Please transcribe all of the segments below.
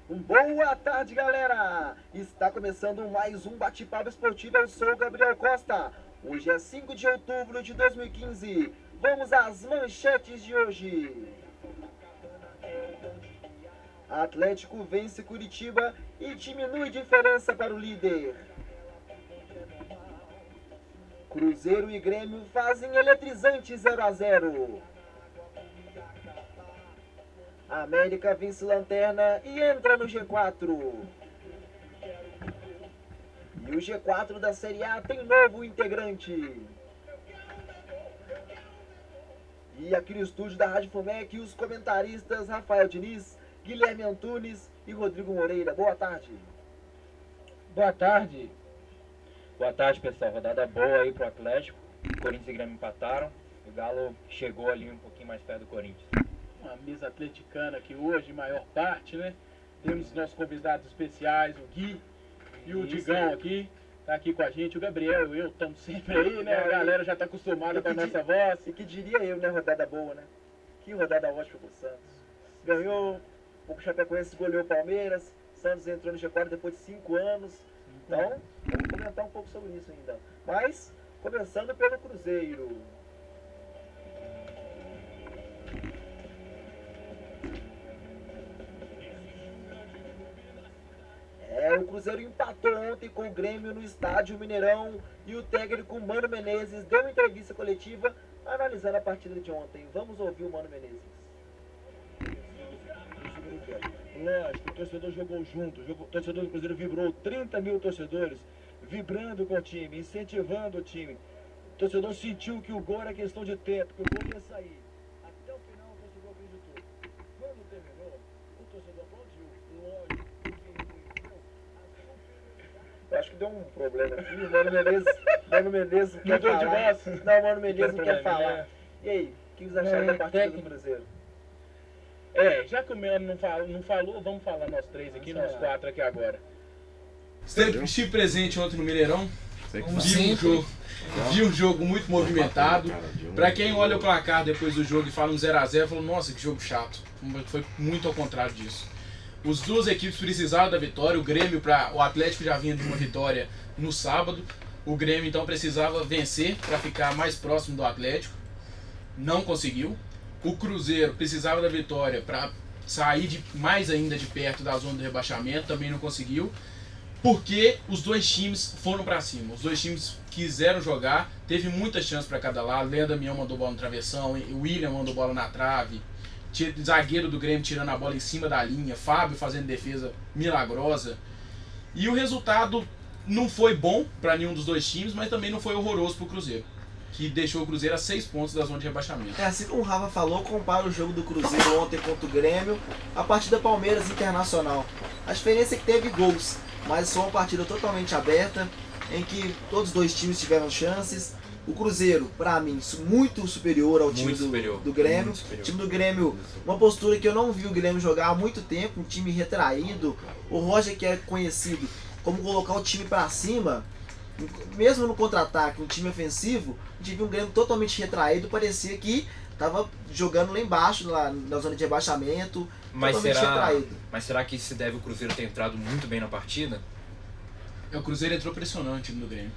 Boa tarde, galera! Está começando mais um bate-papo esportivo. Eu sou o Gabriel Costa. Hoje é 5 de outubro de 2015. Vamos às manchetes de hoje. Atlético vence Curitiba e diminui diferença para o líder. Cruzeiro e Grêmio fazem eletrizante 0-0. América vence Lanterna e entra no G4. E o G4 da Série A tem novo integrante. E aqui no estúdio da Rádio Fumec, os comentaristas Rafael Diniz, Guilherme Antunes e Rodrigo Moreira. Boa tarde. Boa tarde. Boa tarde, pessoal. Rodada boa aí pro Atlético. Corinthians e Grêmio empataram. O Galo chegou ali um pouquinho mais perto do Corinthians. Uma mesa atleticana aqui hoje, maior parte, né? Temos nossos convidados especiais, o Gui e o Digão aqui. Tá aqui com a gente, o Gabriel e eu estamos sempre aí, né? A galera já tá acostumada com a nossa voz. E que diria eu, né? Rodada boa, né? Que rodada ótima pro Santos. Ganhou, o Chapecoense goleou o Palmeiras. Santos entrou no G4 depois de 5 anos. Então, vamos comentar um pouco sobre isso ainda. Mas, começando pelo Cruzeiro. O Cruzeiro empatou ontem com o Grêmio no estádio Mineirão e o técnico Mano Menezes deu uma entrevista coletiva analisando a partida de ontem. Vamos ouvir o Mano Menezes. Lógico, o torcedor jogou junto, o torcedor do Cruzeiro vibrou, 30 mil torcedores vibrando com o time, incentivando o time. O torcedor sentiu que o gol era questão de tempo, que o gol ia sair. Até o final o torcedor acreditou. Quando terminou, o torcedor aplaudiu. Lógico. Eu acho que deu um problema aqui. O Mano Menezes não quer Mudou de falar. voz? Não, o Mano Menezes não quer Tem problema, falar. E aí, o que vocês acharam da partida do Cruzeiro? Já que o Mano não falou, vamos falar nós três aqui, nós quatro aqui agora. Estive presente ontem no Mineirão, vi um jogo muito movimentado. Pra quem olha o placar depois do jogo e fala um 0-0, falou, nossa, que jogo chato. Foi muito ao contrário disso. As duas equipes precisavam da vitória, o Atlético já vinha de uma vitória no sábado, o Grêmio então precisava vencer para ficar mais próximo do Atlético, não conseguiu. O Cruzeiro precisava da vitória para sair mais ainda de perto da zona do rebaixamento, também não conseguiu, porque os dois times foram para cima, os dois times quiseram jogar, teve muita chance para cada lado. Leandro Damião mandou bola no travessão, o William mandou bola na trave, zagueiro do Grêmio tirando a bola em cima da linha, Fábio fazendo defesa milagrosa. E o resultado não foi bom para nenhum dos dois times, mas também não foi horroroso para o Cruzeiro, que deixou o Cruzeiro a 6 pontos da zona de rebaixamento. Assim como o Rafa falou, compara o jogo do Cruzeiro ontem contra o Grêmio a partida Palmeiras Internacional. A diferença é que teve gols, mas foi uma partida totalmente aberta, em que todos os dois times tiveram chances. O Cruzeiro, pra mim, muito superior ao time do Grêmio. O time do Grêmio, uma postura que eu não vi o Grêmio jogar há muito tempo, um time retraído. O Roger, que é conhecido como colocar o time pra cima, mesmo no contra-ataque, um time ofensivo, a gente viu um Grêmio totalmente retraído, parecia que estava jogando lá embaixo, lá na zona de rebaixamento, totalmente retraído. Mas será que se deve o Cruzeiro ter entrado muito bem na partida? O Cruzeiro entrou pressionando o time do Grêmio.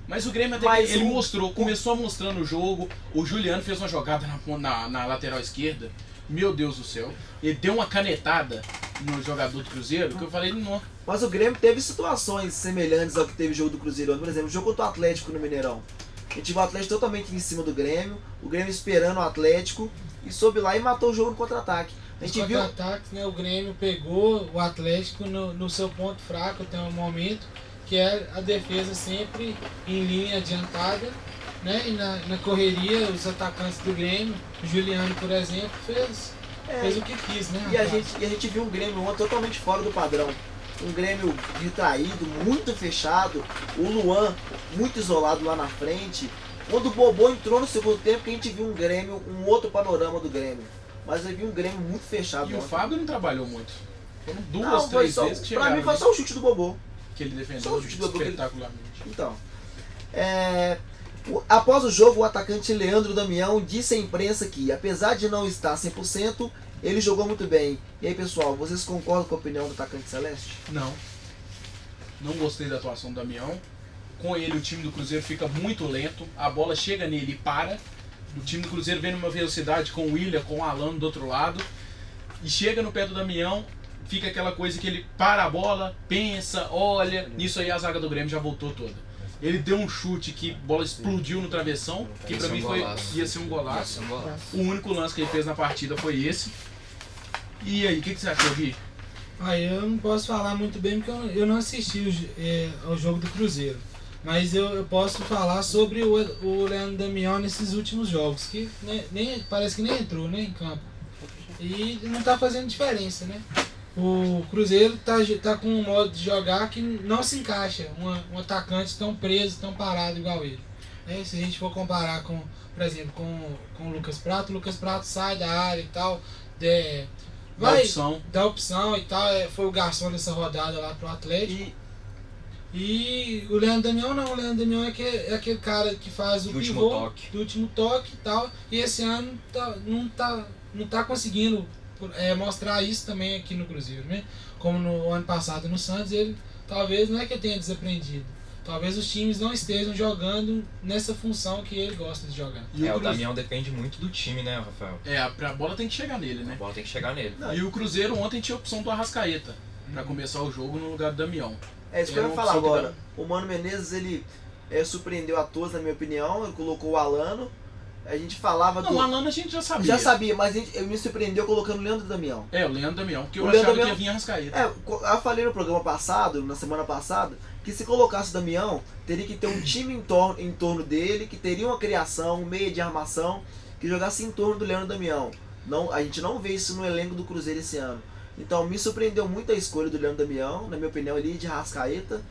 Mas o Grêmio até ele começou mostrando o jogo. O Juliano fez uma jogada na lateral esquerda. Meu Deus do céu. Ele deu uma canetada no jogador do Cruzeiro que eu falei, não. Mas o Grêmio teve situações semelhantes ao que teve o jogo do Cruzeiro. Por exemplo, o jogo contra o Atlético no Mineirão. A gente viu o Atlético totalmente em cima do Grêmio. O Grêmio esperando o Atlético e soube lá e matou o jogo no contra-ataque. A gente viu contra-ataque, né? O Grêmio pegou o Atlético no seu ponto fraco até o momento, que é a defesa sempre em linha adiantada, né? E na correria, os atacantes do Grêmio, o Juliano, por exemplo, fez o que quis, né? E a gente viu um Grêmio totalmente fora do padrão. Um Grêmio retraído, muito fechado. O Luan muito isolado lá na frente. Quando o Bobô entrou no segundo tempo, que a gente viu um Grêmio, um outro panorama do Grêmio. Mas eu vi um Grêmio muito fechado. E ontem. O Fábio não trabalhou muito. Foram duas, três vezes que chegaram. Pra mim foi só o chute do Bobô. Que ele defendeu espetacularmente. Então, após o jogo, o atacante Leandro Damião disse à imprensa que, apesar de não estar 100%, ele jogou muito bem E aí, pessoal, vocês concordam com a opinião do atacante Celeste? Não. Não gostei da atuação do Damião. Com ele, o time do Cruzeiro fica muito lento. A bola chega nele e para. O time do Cruzeiro vem numa velocidade com o William, com o Alan do outro lado. E chega no pé do Damião, fica aquela coisa que ele para a bola, pensa, olha. Nisso aí a zaga do Grêmio já voltou toda. Ele deu um chute que a bola explodiu no travessão, que pra mim ia ser um golaço. O único lance que ele fez na partida foi esse. E aí, o que você achou, Gui? Eu não posso falar muito bem porque eu não assisti ao jogo do Cruzeiro. Mas eu posso falar sobre o Leandro Damião nesses últimos jogos, que parece que nem entrou, né, em campo. E não tá fazendo diferença, né? O Cruzeiro tá com um modo de jogar que não se encaixa um atacante tão preso, tão parado igual ele. Se a gente for comparar com, por exemplo, com o Lucas Prato sai da área e tal, dá opção e tal, foi o garçom dessa rodada lá pro Atlético. E o Leandro Damião não, o Leandro Damião é aquele cara que faz o pivô do último toque e tal, e esse ano não tá conseguindo mostrar isso também aqui no Cruzeiro, né? Como no ano passado no Santos, ele talvez não é que ele tenha desaprendido, talvez os times não estejam jogando nessa função que ele gosta de jogar. O Damião depende muito do time, né, Rafael? A bola tem que chegar nele, né? A bola tem que chegar nele. E o Cruzeiro ontem tinha a opção do Arrascaeta pra começar o jogo no lugar do Damião. É isso que eu ia falar agora. O Mano Menezes, ele surpreendeu a todos, na minha opinião. Ele colocou o Alano. A gente falava o Alano a gente já sabia. Já sabia, mas ele me surpreendeu colocando o Leandro Damião. O Leandro Damião, porque eu achava que ia vir Arrascaeta. Eu falei no programa passado, na semana passada, que se colocasse o Damião, teria que ter um time em torno dele, que teria uma criação, um meia de armação, que jogasse em torno do Leandro Damião. Não, a gente não vê isso no elenco do Cruzeiro esse ano. Então me surpreendeu muito a escolha do Leandro Damião, na minha opinião ele ia de Arrascaeta.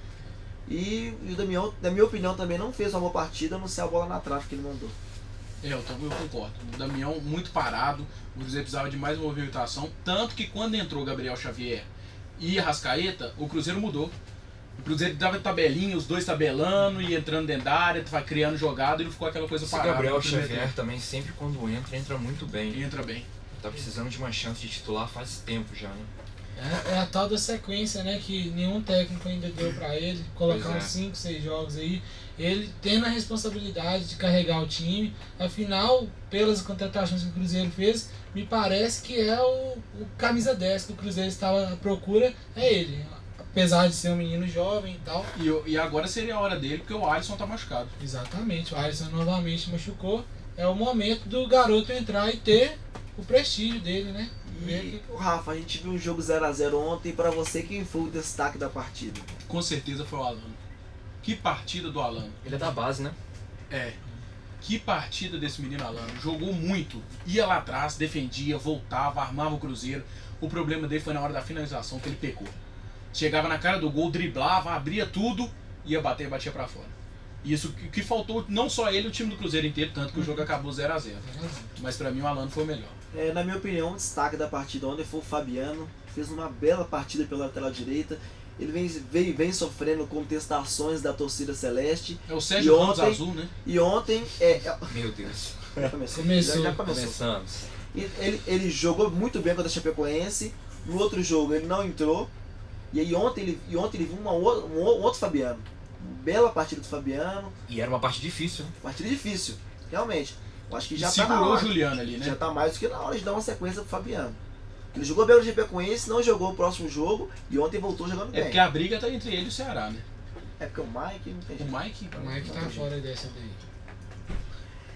E o Damião, na minha opinião, também não fez uma boa partida, a não ser a bola na trave que ele mandou. Eu concordo. O Damião muito parado, o Cruzeiro precisava de mais movimentação, tanto que quando entrou Gabriel Xavier e Arrascaeta, o Cruzeiro mudou. O Cruzeiro dava tabelinha, os dois tabelando e entrando dentro da área, criando jogada e não ficou aquela coisa parada. O Gabriel Xavier também sempre quando entra muito bem. Entra bem. Tá precisando de uma chance de titular faz tempo já, né? É a tal da sequência, né, que nenhum técnico ainda deu pra ele, colocar uns 5, 6 jogos aí, ele tendo a responsabilidade de carregar o time. Afinal, pelas contratações que o Cruzeiro fez, me parece que é o camisa 10 que o Cruzeiro estava à procura, é ele. Apesar de ser um menino jovem e tal. E agora seria a hora dele, porque o Alisson tá machucado. Exatamente, o Alisson novamente machucou. É o momento do garoto entrar e ter o prestígio dele, né? E, Rafa, a gente viu um jogo 0x0 ontem. Pra você, quem foi o destaque da partida? Com certeza foi o Alano. Que partida do Alano. Ele é da base, né? Que partida desse menino Alano. Jogou muito. Ia lá atrás, defendia, voltava, armava o Cruzeiro. O problema dele foi na hora da finalização que ele pecou. Chegava na cara do gol, driblava, abria tudo, ia bater e batia pra fora. Isso que faltou, não só ele, o time do Cruzeiro inteiro, tanto que o jogo acabou 0x0. Mas pra mim o Alano foi o melhor. Na minha opinião, o destaque da partida ontem foi o Fabiano. Fez uma bela partida pela lateral direita. Ele vem sofrendo contestações da torcida celeste. É o Sérgio Ramos Azul, né? E ontem... Meu Deus. Já começou. Começamos. E ele jogou muito bem contra a Chapecoense. No outro jogo ele não entrou. E aí ontem ele viu um outro Fabiano. Bela partida do Fabiano. E era uma partida difícil, né? Partida difícil, realmente. Eu acho que já segurou tá na hora, o Juliano ali, né? Já tá mais do que na hora de dar uma sequência pro Fabiano. Ele jogou bem no Chapecoense, não jogou o próximo jogo e ontem voltou jogando bem. É porque a briga tá entre ele e o Ceará, né? É porque o Mike não tem jeito. O Mike tá fora dessa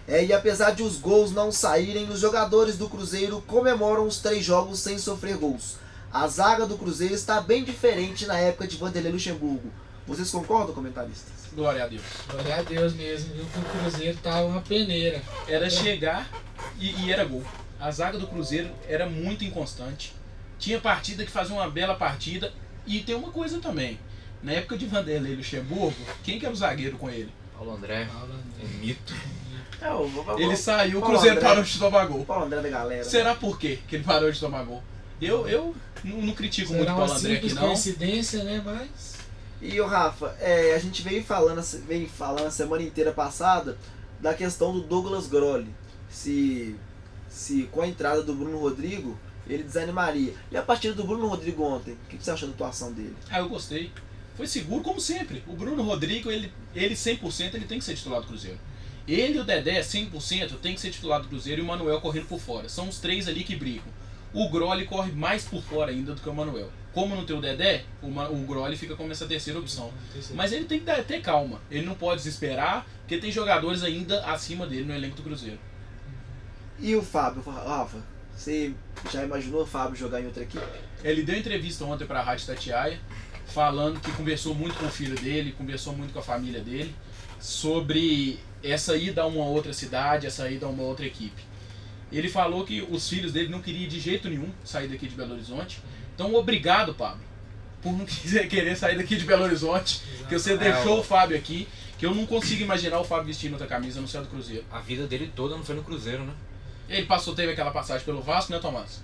daí. E apesar de os gols não saírem, os jogadores do Cruzeiro comemoram os 3 jogos sem sofrer gols. A zaga do Cruzeiro está bem diferente na época de Vanderlei Luxemburgo. Vocês concordam, comentaristas? Glória a Deus. Glória a Deus mesmo, viu? Que o Cruzeiro tava uma peneira. Era chegar e era gol. A zaga do Cruzeiro era muito inconstante. Tinha partida que fazia uma bela partida. E tem uma coisa também. Na época de Vanderlei Luxemburgo, quem que era o zagueiro com ele? Paulo André. É mito. Ele saiu, o Cruzeiro parou de tomar gol. Paulo André da galera. Será por quê que ele parou de tomar gol? Eu não critico muito o Paulo André aqui, não. Coincidência, né? Mas... E o Rafa, a gente veio falando a semana inteira passada da questão do Douglas Grolli. Se com a entrada do Bruno Rodrigo ele desanimaria. E a partida do Bruno Rodrigo ontem, o que você achou da atuação dele? Ah, eu gostei. Foi seguro como sempre. O Bruno Rodrigo, ele 100% ele tem que ser titular do Cruzeiro. Ele e o Dedé, 100%, tem que ser titular do Cruzeiro e o Manuel correndo por fora. São os três ali que brigam. O Groli corre mais por fora ainda do que o Manuel. Como não tem o Dedé, o Groli fica como essa terceira opção. Mas ele tem que ter calma. Ele não pode desesperar, porque tem jogadores ainda acima dele no elenco do Cruzeiro. E o Fábio? Rafa, você já imaginou o Fábio jogar em outra equipe? Ele deu entrevista ontem para a Rádio Tatiaia, falando que conversou muito com o filho dele, conversou muito com a família dele, sobre essa ida a uma outra cidade, essa ida a uma outra equipe. Ele falou que os filhos dele não queriam de jeito nenhum sair daqui de Belo Horizonte. Então, obrigado, Pablo, por não querer sair daqui de Belo Horizonte, que você deixou o Fábio aqui, que eu não consigo imaginar o Fábio vestindo outra camisa no céu do Cruzeiro. A vida dele toda não foi no Cruzeiro, né? Ele teve aquela passagem pelo Vasco, né, Tomás?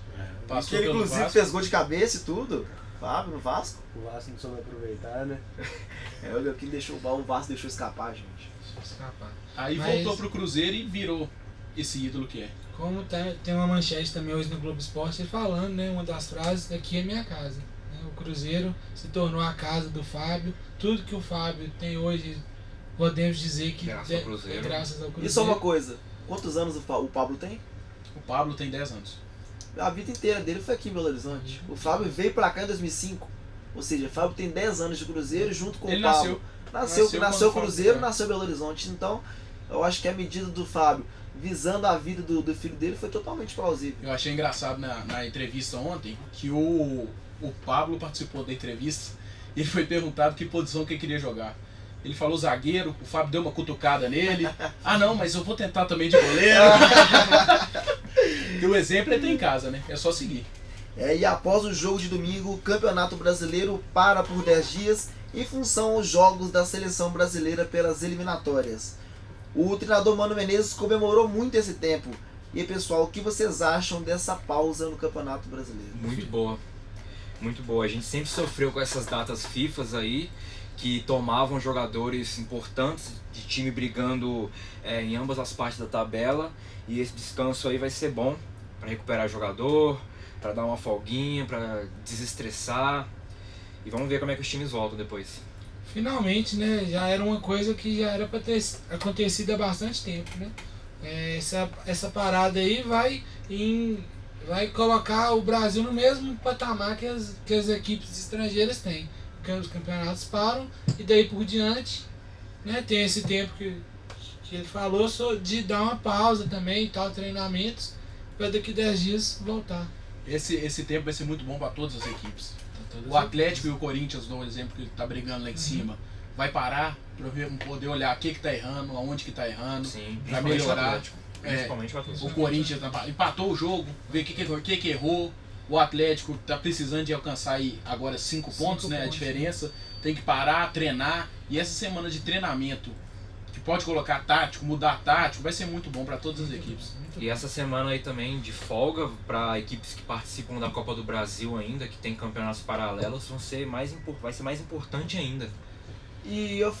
Passou Que ele pelo inclusive Vasco. fez gol de cabeça e tudo. Fábio no Vasco. O Vasco não soube aproveitar, né? Olha, quem deixou o Vasco deixou escapar, gente. Escapar. Aí Mas- voltou pro Cruzeiro e virou esse ídolo que é. Como tem uma manchete também hoje no Globo Esporte falando, né, uma das frases, aqui é minha casa. Né? O Cruzeiro se tornou a casa do Fábio. Tudo que o Fábio tem hoje, podemos dizer que Graças ao Cruzeiro. é graças ao Cruzeiro. E só uma coisa, quantos anos o Pablo tem? O Pablo tem 10 anos. A vida inteira dele foi aqui em Belo Horizonte. O Fábio veio pra cá em 2005. Ou seja, o Fábio tem 10 anos de Cruzeiro junto com Ele o Pablo. Nasceu quando o Cruzeiro, Fábio- nasceu Belo Horizonte. Então, eu acho que a medida do Fábio visando a vida do filho dele foi totalmente plausível. Eu achei engraçado na entrevista ontem que o Pablo participou da entrevista e ele foi perguntado que posição que ele queria jogar. Ele falou zagueiro, o Fábio deu uma cutucada nele. Ah não, mas eu vou tentar também de goleiro. E o exemplo ele tem em casa, né? É só seguir. E após o jogo de domingo, o Campeonato Brasileiro para por 10 dias em função aos jogos da Seleção Brasileira pelas eliminatórias. O treinador Mano Menezes comemorou muito esse tempo. E aí, pessoal, o que vocês acham dessa pausa no Campeonato Brasileiro? Muito boa. Muito boa. A gente sempre sofreu com essas datas FIFAs aí, que tomavam jogadores importantes de time brigando em ambas as partes da tabela. E esse descanso aí vai ser bom para recuperar jogador, para dar uma folguinha, para desestressar. E vamos ver como é que os times voltam depois. Finalmente, né? Já era uma coisa que já era para ter acontecido há bastante tempo, né? Essa parada aí vai colocar o Brasil no mesmo patamar que as equipes estrangeiras têm. Porque os campeonatos param e daí por diante, né? Tem esse tempo que ele falou de dar uma pausa também e tal, treinamentos, para daqui 10 dias voltar. Esse tempo vai ser muito bom para todas as equipes. O Atlético e o Corinthians, dou um exemplo que tá brigando lá em cima, vai parar para poder olhar o que tá errando, aonde que tá errando, Sim, para principalmente o melhorar. Atlético. Principalmente o Atlético. O Corinthians empatou o jogo, ver o que errou. O Atlético tá precisando de alcançar aí agora 5 pontos, né? A diferença. Tem que parar, treinar. E essa semana de treinamento, que pode colocar tático, mudar tático, vai ser muito bom para todas as equipes. E essa semana aí também de folga para equipes que participam da Copa do Brasil ainda, que tem campeonatos paralelos, vai ser mais importante ainda. E eu,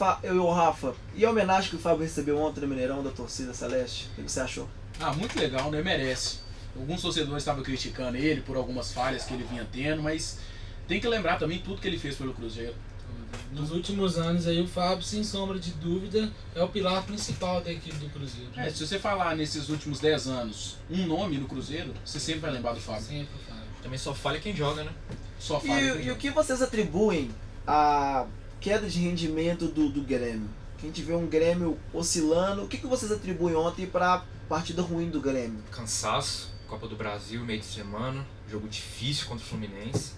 Rafa, e a homenagem que o Fábio recebeu ontem no Mineirão da torcida Celeste? O que você achou? Ah, muito legal, né? Merece. Alguns torcedores estavam criticando ele por algumas falhas que ele vinha tendo, mas tem que lembrar também tudo que ele fez pelo Cruzeiro. Nos últimos anos aí o Fábio, sem sombra de dúvida, é o pilar principal da equipe do Cruzeiro. Se você falar nesses últimos 10 anos um nome no Cruzeiro, você sempre vai lembrar do Fábio. Sempre o Fábio. Também só falha quem joga, né? Só fala. E o que vocês atribuem à queda de rendimento do Grêmio? Que a gente vê um Grêmio oscilando. O que vocês atribuem ontem para a partida ruim do Grêmio? Cansaço, Copa do Brasil, meio de semana, jogo difícil contra o Fluminense.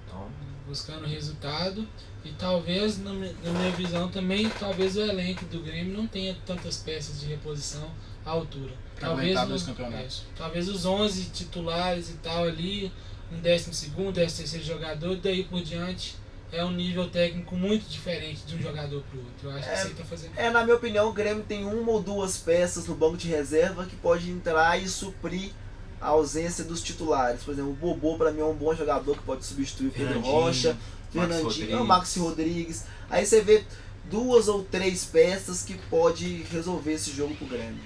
Então, Buscando resultado e talvez, na minha visão também, talvez o elenco do Grêmio não tenha tantas peças de reposição à altura. Pra aguentar 2 campeonatos. Talvez os 11 titulares e tal ali, um 12º, 13º jogador, daí por diante é um nível técnico muito diferente de um jogador para o outro. Eu acho que isso aí tá fazendo. Na minha opinião, o Grêmio tem 1 ou 2 peças no banco de reserva que pode entrar e suprir a ausência dos titulares. Por exemplo, o Bobô para mim é um bom jogador que pode substituir o Pedro Rocha, Fernandinho, o Maxi Rodrigues. Aí você vê 2 ou 3 peças que pode resolver esse jogo pro Grêmio.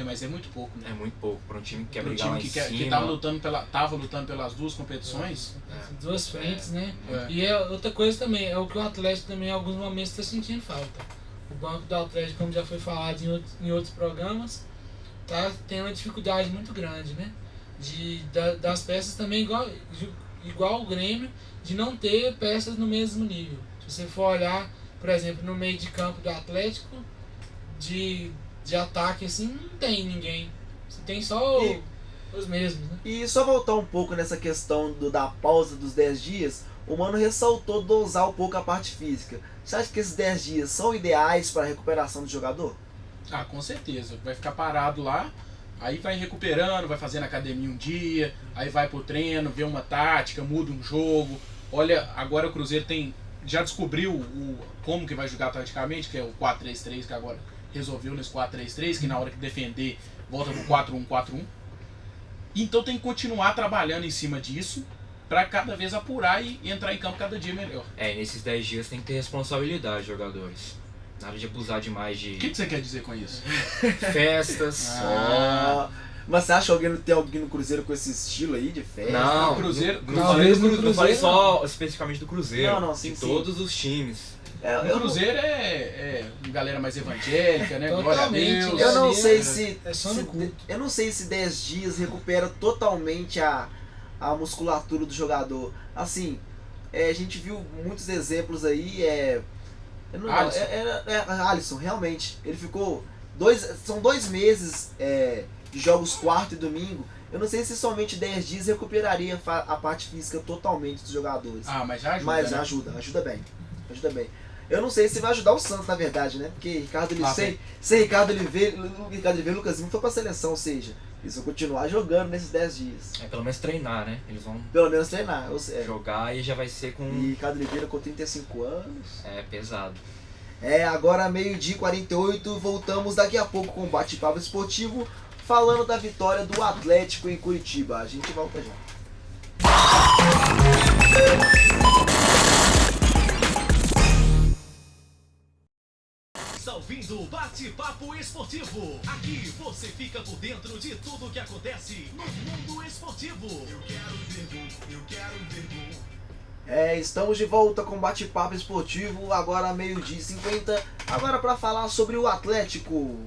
Mas é muito pouco, né? É muito pouco para um time que quer Pro brigar time lá em que cima. tava lutando pelas duas competições. Duas frentes, né? É. E outra coisa também, é o que o Atlético também em alguns momentos está sentindo falta. O banco do Atlético, como já foi falado em outros programas, tá tendo uma dificuldade muito grande, né? Das peças também igual o Grêmio, de não ter peças no mesmo nível. Se você for olhar, por exemplo, no meio de campo do Atlético, de ataque assim, não tem ninguém. Você tem só os mesmos, né? E só voltar um pouco nessa questão da pausa dos 10 dias, o Mano ressaltou dosar um pouco a parte física. Você acha que esses 10 dias são ideais para a recuperação do jogador? Com certeza. Vai ficar parado lá, aí vai recuperando, vai fazendo academia um dia, aí vai pro treino, vê uma tática, muda um jogo. Olha, agora o Cruzeiro já descobriu como que vai jogar taticamente, que é o 4-3-3, que agora resolveu nesse 4-3-3, que na hora que defender volta pro 4-1-4-1. Então tem que continuar trabalhando em cima disso para cada vez apurar e entrar em campo cada dia melhor. Nesses 10 dias tem que ter responsabilidade, jogadores. Nada de abusar demais de O que você quer dizer com isso? festas. Mas você acha que tem alguém no Cruzeiro com esse estilo aí de festa? Não, O Cruzeiro- talvez no não falei Cruzeiro, só especificamente do Cruzeiro. Não, sim, de sim. todos os times. O Cruzeiro é galera mais evangélica, né? Glória a Totalmente, Deus. Eu não ali sei é- se. é só no culto. Eu não sei se 10 dias recupera totalmente a musculatura do jogador. Assim, a gente viu muitos exemplos aí. Alisson, realmente. Ele ficou. São 2 meses de jogos quarto e domingo. Eu não sei se somente 10 dias recuperaria a parte física totalmente dos jogadores. Mas já ajuda. Mas né? ajuda bem. Ajuda bem. Eu não sei se vai ajudar o Santos, na verdade, né? Porque Ricardo Oliveira, Ricardo Oliveira e Lucas Lima foi pra seleção, ou seja, eles vão continuar jogando nesses 10 dias. Pelo menos treinar, né? Eles vão Pelo menos treinar. jogar e já vai ser com... E Ricardo Oliveira com 35 anos. pesado. Agora 12h48, voltamos daqui a pouco com o bate-papo esportivo, falando da vitória do Atlético em Curitiba. A gente volta já. Está ouvindo o Bate-Papo Esportivo. Aqui você fica por dentro de tudo que acontece no mundo esportivo. Eu quero ver gol, eu quero ver gol. Estamos de volta com o Bate-Papo Esportivo, agora 12h50, agora para falar sobre o Atlético.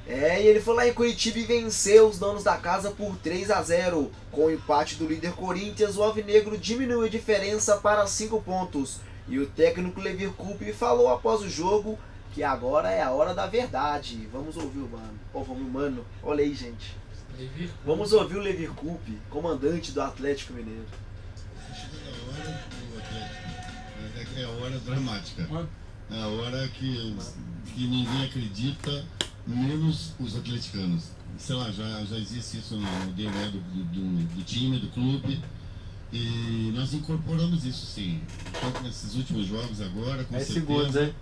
E ele foi lá em Curitiba e venceu os donos da casa por 3-0. Com o empate do líder Corinthians, o alvinegro diminuiu a diferença para 5 pontos. E o técnico Levir Coupe falou após o jogo que agora é a hora da verdade. Vamos ouvir o mano. Olha aí, gente. Vamos ouvir o Levir Coupe, comandante do Atlético Mineiro. Chega a hora do Atlético. É a hora dramática. É a hora que ninguém acredita, menos os atleticanos. Sei lá, já existe isso no DNA do time, do clube. E nós incorporamos isso, sim. Então, nesses últimos jogos agora, com certeza,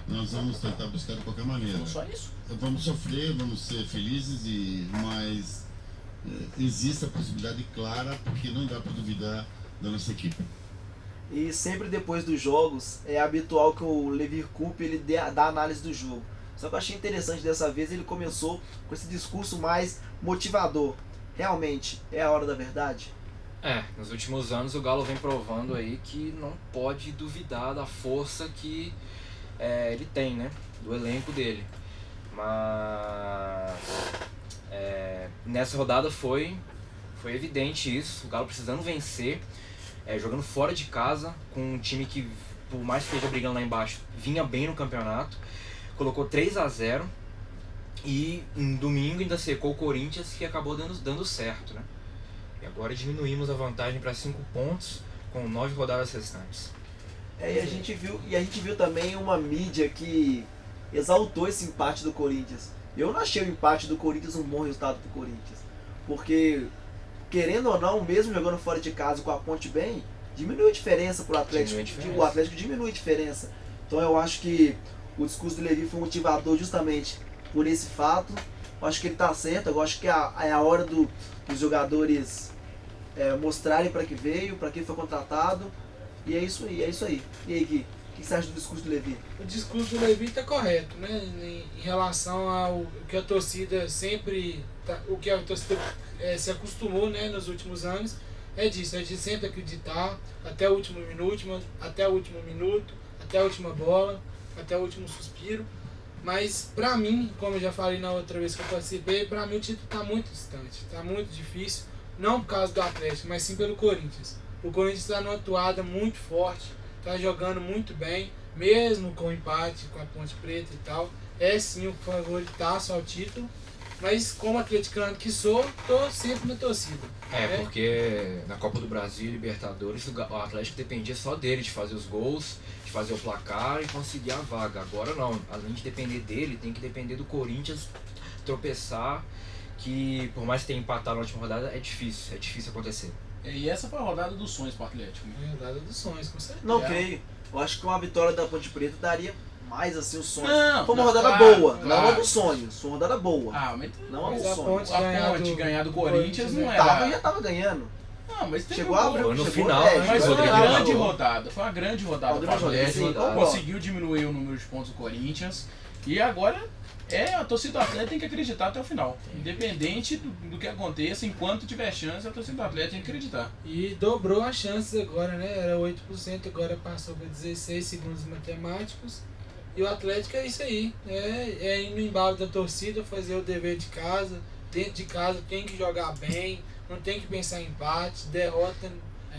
nós vamos tentar buscar de qualquer maneira. Só isso? Vamos sofrer, vamos ser felizes, mas existe a possibilidade clara, porque não dá para duvidar da nossa equipe. E sempre depois dos jogos, é habitual que o Levir Coupe ele dá análise do jogo. Só que eu achei interessante dessa vez, ele começou com esse discurso mais motivador. Realmente, é a hora da verdade? Nos últimos anos o Galo vem provando aí que não pode duvidar da força que ele tem, né? Do elenco dele. Mas nessa rodada foi evidente isso, o Galo precisando vencer, jogando fora de casa, com um time que, por mais que esteja brigando lá embaixo, vinha bem no campeonato, colocou 3-0 e em domingo ainda secou o Corinthians, que acabou dando certo, né? E agora diminuímos a vantagem para 5 pontos com 9 rodadas restantes. E a gente viu também uma mídia que exaltou esse empate do Corinthians. Eu não achei o empate do Corinthians um bom resultado pro Corinthians. Porque, querendo ou não, mesmo jogando fora de casa com a Ponte bem, diminui a diferença pro Atlético. O Atlético diminui a diferença. Então eu acho que o discurso do Levi foi motivador justamente por esse fato. Eu acho que ele tá certo. Eu acho que é a hora dos jogadores mostrarem para que veio, para que foi contratado. E é isso aí. E aí, Gui? O que você acha do discurso do Levi? O discurso do Levi está correto, né? Em relação ao que a torcida sempre, o que a torcida se acostumou, né, nos últimos anos, é disso, é de sempre acreditar até o último minuto, até o última bola, até o último suspiro. Mas pra mim, como eu já falei na outra vez que eu participei, pra mim o título tá muito distante, tá muito difícil, não por causa do Atlético, mas sim pelo Corinthians. O Corinthians está numa atuada muito forte, tá jogando muito bem, mesmo com o empate com a Ponte Preta e tal. É sim o favoritaço ao título, mas como atleticano que sou, tô sempre na torcida. Porque na Copa do Brasil e Libertadores o Atlético dependia só dele, de fazer os gols, de fazer o placar e conseguir a vaga. Agora não, além de depender dele, tem que depender do Corinthians tropeçar, que por mais que tenha empatado na última rodada, é difícil acontecer. E essa foi a rodada dos sonhos pro Atlético. É a rodada dos sonhos, com certeza. Não creio. Eu acho que uma vitória da Ponte Preta daria mais assim os sonhos. Não, foi uma não, rodada claro, boa, claro. não a dos sonhos. Foi uma rodada boa. Mas não a Mas dos a sonhos. Ponte a Ponte ganhar do Corinthians não era... Já tava ganhando. Não, mas teve Chegou a abrir no chegou, final, Mas foi Rodrigo uma grande ganhou. rodada. Foi uma grande rodada Uma do grande rodada, Atlético. sim, concordo. Conseguiu diminuir o número de pontos do Corinthians. E agora a torcida do Atlético tem que acreditar até o final. Independente do que aconteça, enquanto tiver chance, a torcida do Atlético tem que acreditar. E dobrou as chances agora, né? Era 8%, agora passou para 16 segundos matemáticos. E o Atlético é isso aí, é ir no embalo da torcida, fazer o dever de casa. Dentro de casa tem que jogar bem, não tem que pensar em empate, derrota.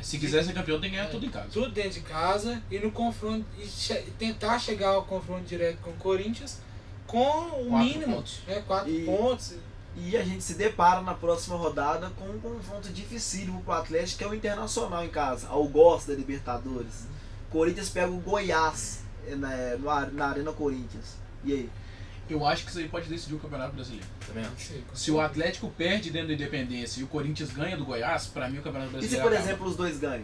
Se quiser ser campeão, tem que ganhar tudo em casa. Tudo dentro de casa e no confronto e tentar chegar ao confronto direto com o Corinthians com o 4 mínimo, pontos. 4 pontos. E a gente se depara na próxima rodada com um confronto dificílimo pro Atlético, que é o Internacional em casa, ao gosto da Libertadores. Corinthians pega o Goiás na Arena Corinthians. E aí? Eu acho que isso aí pode decidir o Campeonato Brasileiro. Também acho. Se o Atlético perde dentro da Independência e o Corinthians ganha do Goiás, pra mim o Campeonato E Brasileiro se, por acaba. exemplo, os dois ganham?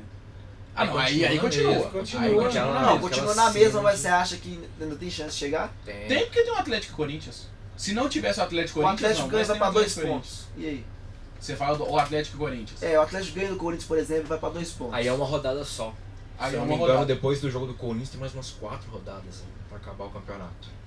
Não, aí continua. Continua. Aí Não, continua na mesma, mas você acha que ainda tem chance de chegar? Tem porque tem o Atlético e Corinthians. Se não tivesse o Atlético e O Corinthians, Atlético não, ganha mas vai tem pra o 2 Atlético e Corinthians. pontos. E aí? Você fala do Atlético e Corinthians. O Atlético ganha do Corinthians, por exemplo, vai pra 2 pontos. Aí é uma rodada só. Aí Se é eu não uma me engano, rodada. depois do jogo do Corinthians tem mais umas 4 rodadas pra acabar o campeonato.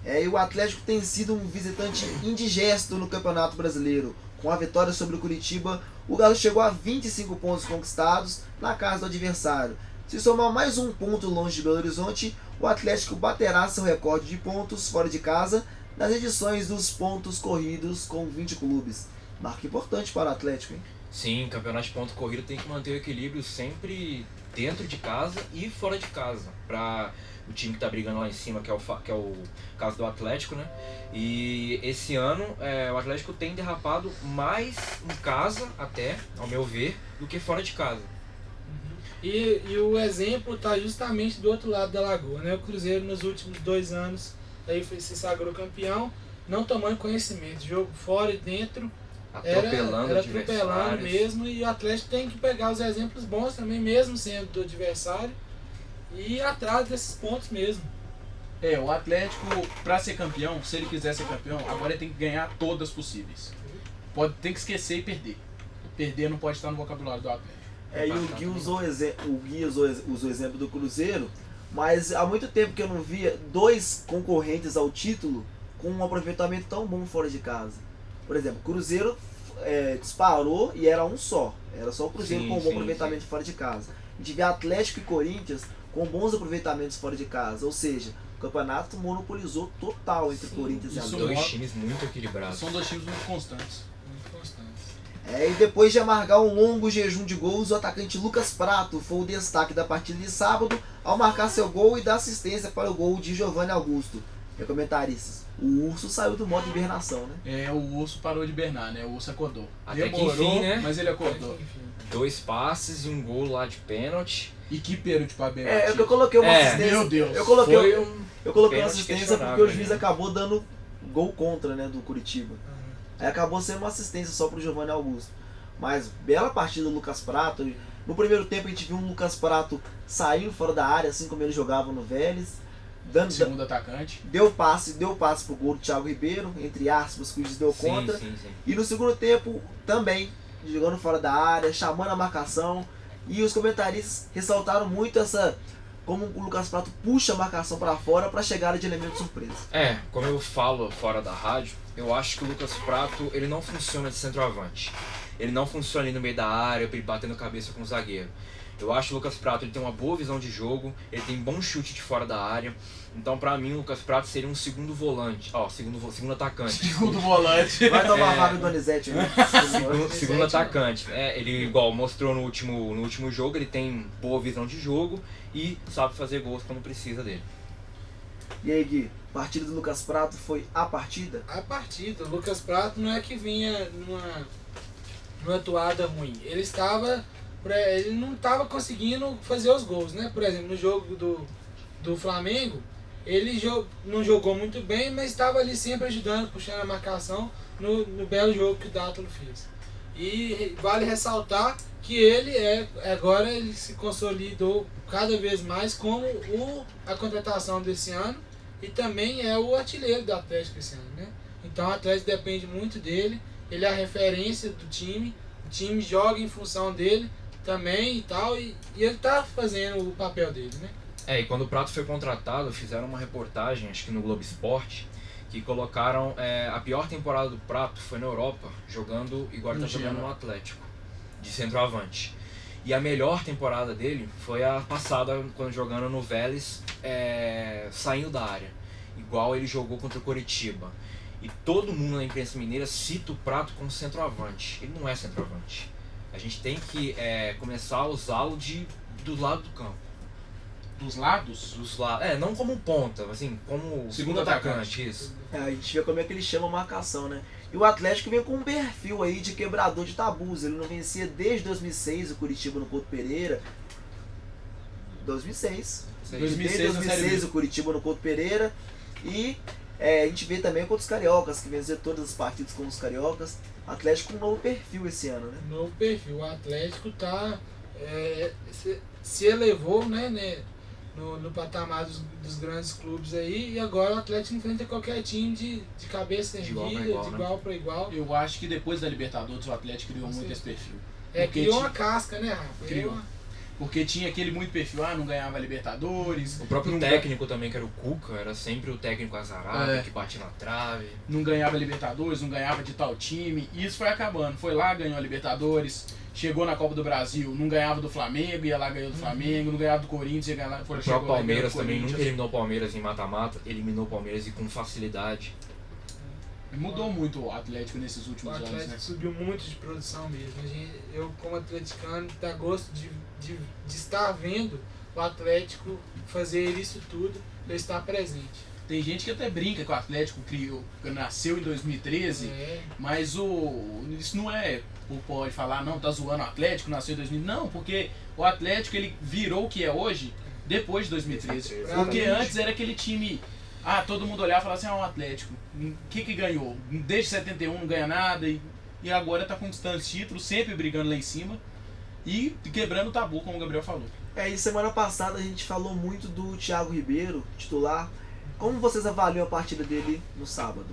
E o Atlético tem sido um visitante indigesto no Campeonato Brasileiro. Com a vitória sobre o Curitiba, o Galo chegou a 25 pontos conquistados na casa do adversário. Se somar mais um ponto longe de Belo Horizonte, o Atlético baterá seu recorde de pontos fora de casa nas edições dos pontos corridos com 20 clubes. Marca importante para o Atlético, hein? Sim, campeonato de ponto corrido tem que manter o equilíbrio sempre dentro de casa e fora de casa. Pra o time que tá brigando lá em cima, que é o caso do Atlético, né? E esse ano o Atlético tem derrapado mais em casa, até, ao meu ver, do que fora de casa. E o exemplo está justamente do outro lado da lagoa, né? O Cruzeiro nos últimos 2 anos aí se sagrou campeão, não tomando conhecimento, jogo fora e dentro, Atropelando era adversários. atropelando mesmo, e o Atlético tem que pegar os exemplos bons também, mesmo sendo do adversário, e ir atrás desses pontos mesmo. O Atlético, pra ser campeão, se ele quiser ser campeão, agora ele tem que ganhar todas possíveis. Tem que esquecer e perder. Perder não pode estar no vocabulário do Atlético. E o Gui usou o exemplo do Cruzeiro, mas há muito tempo que eu não via 2 concorrentes ao título com um aproveitamento tão bom fora de casa. Por exemplo, o Cruzeiro disparou e era um só. Era só o Cruzeiro com um bom aproveitamento fora de casa. A gente vê Atlético e Corinthians com bons aproveitamentos fora de casa. Ou seja, o campeonato monopolizou total entre Corinthians e isso Atlético. 2 times muito equilibrados. São 2 times muito constantes. Constantes. E depois de amargar um longo jejum de gols, o atacante Lucas Prato foi o destaque da partida de sábado ao marcar seu gol e dar assistência para o gol de Giovanni Augusto. Comentaristas, o Urso saiu do modo hibernação, né? O Urso parou de hibernar, né? O Urso acordou. Até que Demorou, enfim, né? mas ele acordou. 2 passes e um gol lá de pênalti. E que pênalti pra bem É que eu coloquei uma assistência. Meu Deus. Eu coloquei uma pênalti assistência porque o questionável, juiz né? acabou dando gol contra, né, do Curitiba. Aí acabou sendo uma assistência só pro Giovanni Augusto. Mas bela partida do Lucas Prato. No primeiro tempo a gente viu um Lucas Prato saindo fora da área, assim como ele jogava no Vélez. Segundo atacante. Deu passe pro gol do Thiago Ribeiro, entre aspas, que o juiz deu contra. Sim. E no segundo tempo também, jogando fora da área, chamando a marcação. E os comentaristas ressaltaram muito essa como o Lucas Prato puxa a marcação para fora para chegada de elemento surpresa. Como eu falo fora da rádio, eu acho que o Lucas Prato, ele não funciona de centroavante. Ele não funciona ali no meio da área, pra ele batendo cabeça com o zagueiro. Eu acho que o Lucas Prato, ele tem uma boa visão de jogo, ele tem bom chute de fora da área. Então, pra mim, o Lucas Prato seria um segundo volante. Segundo atacante. Segundo volante. Vai tomar vaga do Donizete, né? Segundo atacante. Ele, igual mostrou no último jogo, ele tem boa visão de jogo e sabe fazer gols quando precisa dele. E aí, Gui, a partida do Lucas Prato foi a partida? A partida. O Lucas Prato não é que vinha numa atoada ruim. Ele não estava conseguindo fazer os gols, né? Por exemplo, no jogo do Flamengo, ele não jogou muito bem, mas estava ali sempre ajudando, puxando a marcação no belo jogo que o Dátolo fez. E vale ressaltar que agora ele se consolidou cada vez mais como a contratação desse ano e também é o artilheiro do Atlético esse ano, né? Então o Atlético depende muito dele, ele é a referência do time, o time joga em função dele também e tal, e ele tá fazendo o papel dele, né? E quando o Prato foi contratado, fizeram uma reportagem, acho que no Globo Esporte, que colocaram a pior temporada do Prato foi na Europa, jogando igual ele tá jogando no Atlético, de centroavante. E a melhor temporada dele foi a passada, quando jogando no Vélez, saindo da área, igual ele jogou contra o Coritiba. E todo mundo na imprensa mineira cita o Prato como centroavante. Ele não é centroavante. A gente tem que começar a usá-lo do lado do campo. Dos lados? Dos lados. Não como ponta, assim, como segundo atacante. Isso. A gente vê como é que ele chama a marcação, né? E o Atlético vem com um perfil aí de quebrador de tabus. Ele não vencia desde 2006 o Curitiba no Couto Pereira. 2006. Desde 2006 o Curitiba no Couto Pereira. E a gente vê também contra os cariocas, que venceu todas as partidas com os cariocas. Atlético com um novo perfil esse ano, né? Novo perfil. O Atlético se elevou, né, no patamar dos grandes clubes aí, e agora o Atlético enfrenta qualquer time de cabeça erguida, de igual para igual. Eu acho que depois da Libertadores o Atlético criou muito esse perfil. Criou uma casca, né, Rafa? Criou. Porque tinha aquele muito perfil, não ganhava Libertadores. O próprio técnico também, que era o Cuca, era sempre o técnico azarado, que batia na trave. Não ganhava Libertadores, não ganhava de tal time. E isso foi acabando. Foi lá, ganhou a Libertadores. Chegou na Copa do Brasil, não ganhava do Flamengo, ia lá, ganhou do Flamengo. Não ganhava do Corinthians, ia ganhar lá. O próprio Palmeiras também nunca eliminou o Palmeiras em mata-mata. Eliminou o Palmeiras e com facilidade. Mudou muito o Atlético nesses últimos anos, né? O Atlético subiu muito de produção mesmo. Eu, como atleticano, dá gosto de estar vendo o Atlético fazer isso tudo para estar presente. Tem gente que até brinca que o Atlético nasceu em 2013, mas isso não pode falar, não, tá zoando o Atlético, nasceu em 2013. Não, porque o Atlético ele virou o que é hoje depois de 2013. Porque antes era aquele time... todo mundo olhava e falava assim, o Atlético, o que ganhou? Desde 71 não ganha nada e agora tá conquistando títulos, sempre brigando lá em cima e quebrando o tabu, como o Gabriel falou. E semana passada a gente falou muito do Thiago Ribeiro, titular. Como vocês avaliam a partida dele no sábado?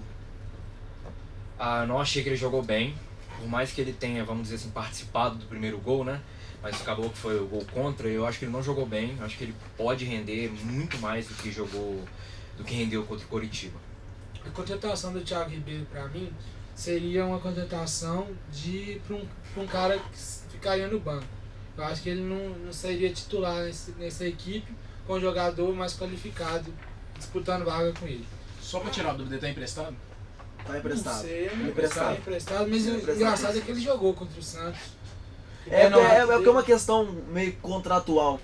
Eu não achei que ele jogou bem, por mais que ele tenha, vamos dizer assim, participado do primeiro gol, né? Mas acabou que foi o gol contra, eu acho que ele não jogou bem, eu acho que ele pode render muito mais do que rendeu contra o Coritiba. A contratação do Thiago Ribeiro, para mim, seria uma contratação para um cara que ficaria no banco. Eu acho que ele não seria titular nessa equipe com um jogador mais qualificado disputando vaga com ele. Só para tirar a dúvida, ele tá emprestado? Tá emprestado. Não sei, emprestado, mas o engraçado é que ele jogou contra o Santos. É uma questão meio contratual.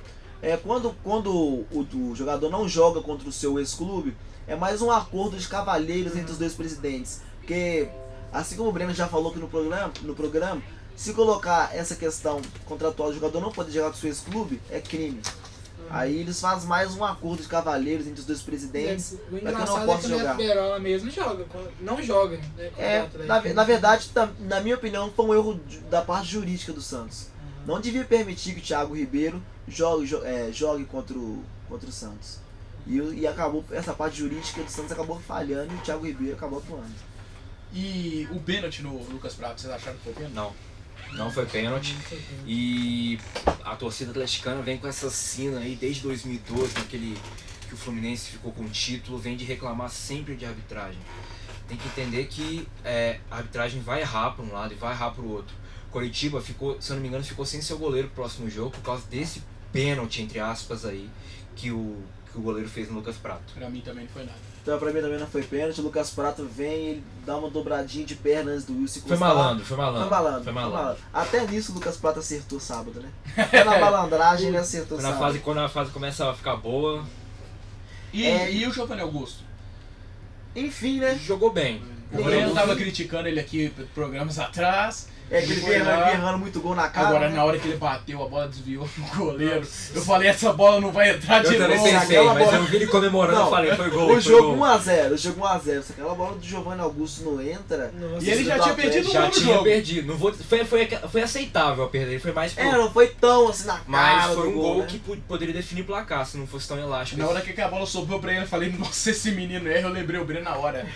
Quando o jogador não joga contra o seu ex-clube, é mais um acordo de cavalheiros entre os dois presidentes. Porque, assim como o Breno já falou aqui no programa, se colocar essa questão contratual do jogador não poder jogar com o seu ex-clube, é crime. Aí eles fazem mais um acordo de cavalheiros entre os dois presidentes. O engraçado é que o Neto Berola mesmo não joga. Né, na verdade, na minha opinião, foi um erro da parte jurídica do Santos. Não devia permitir que o Thiago Ribeiro jogue contra o Santos. E acabou, essa parte jurídica do Santos acabou falhando e o Thiago Ribeiro acabou atuando. E o pênalti no Lucas Prato, vocês acharam que foi pênalti? Não. Não foi pênalti. E a torcida atleticana vem com essa sina aí desde 2012, naquele que o Fluminense ficou com o título, vem de reclamar sempre de arbitragem. Tem que entender que a arbitragem vai errar para um lado e vai errar para o outro. Coritiba ficou, se eu não me engano, ficou sem seu goleiro pro próximo jogo por causa desse pênalti, entre aspas, aí, que o goleiro fez no Lucas Prato. Pra mim também não foi nada. Então pra mim também não foi pênalti. O Lucas Prato vem, ele dá uma dobradinha de perna antes do Wilson Foi malandro. Foi malandro. Até nisso o Lucas Prato acertou sábado, né? Foi na malandragem ele acertou sábado. Quando a fase começa a ficar boa... E o Giovanni Augusto? Enfim, né? Jogou bem. O Breno tava criticando ele aqui programas atrás. Que ele veio errando muito gol na cara. Agora, na hora que ele bateu, a bola desviou no goleiro. Eu falei, essa bola não vai entrar de novo. Eu também pensei, mas eu vi ele comemorando e falei, foi gol. O jogo 1x0, Se aquela bola do Giovanni Augusto não entra... Nossa, e ele já tinha perdido o jogo. Já tinha perdido. Não vou, foi aceitável a perda, ele foi mais... não foi tão assim na cara. Mas foi um gol, né? Que poderia definir o placar, se não fosse tão elástico. Na hora que a bola sobrou pra ele, eu falei, nossa, esse menino erra, eu lembrei o Breno na hora.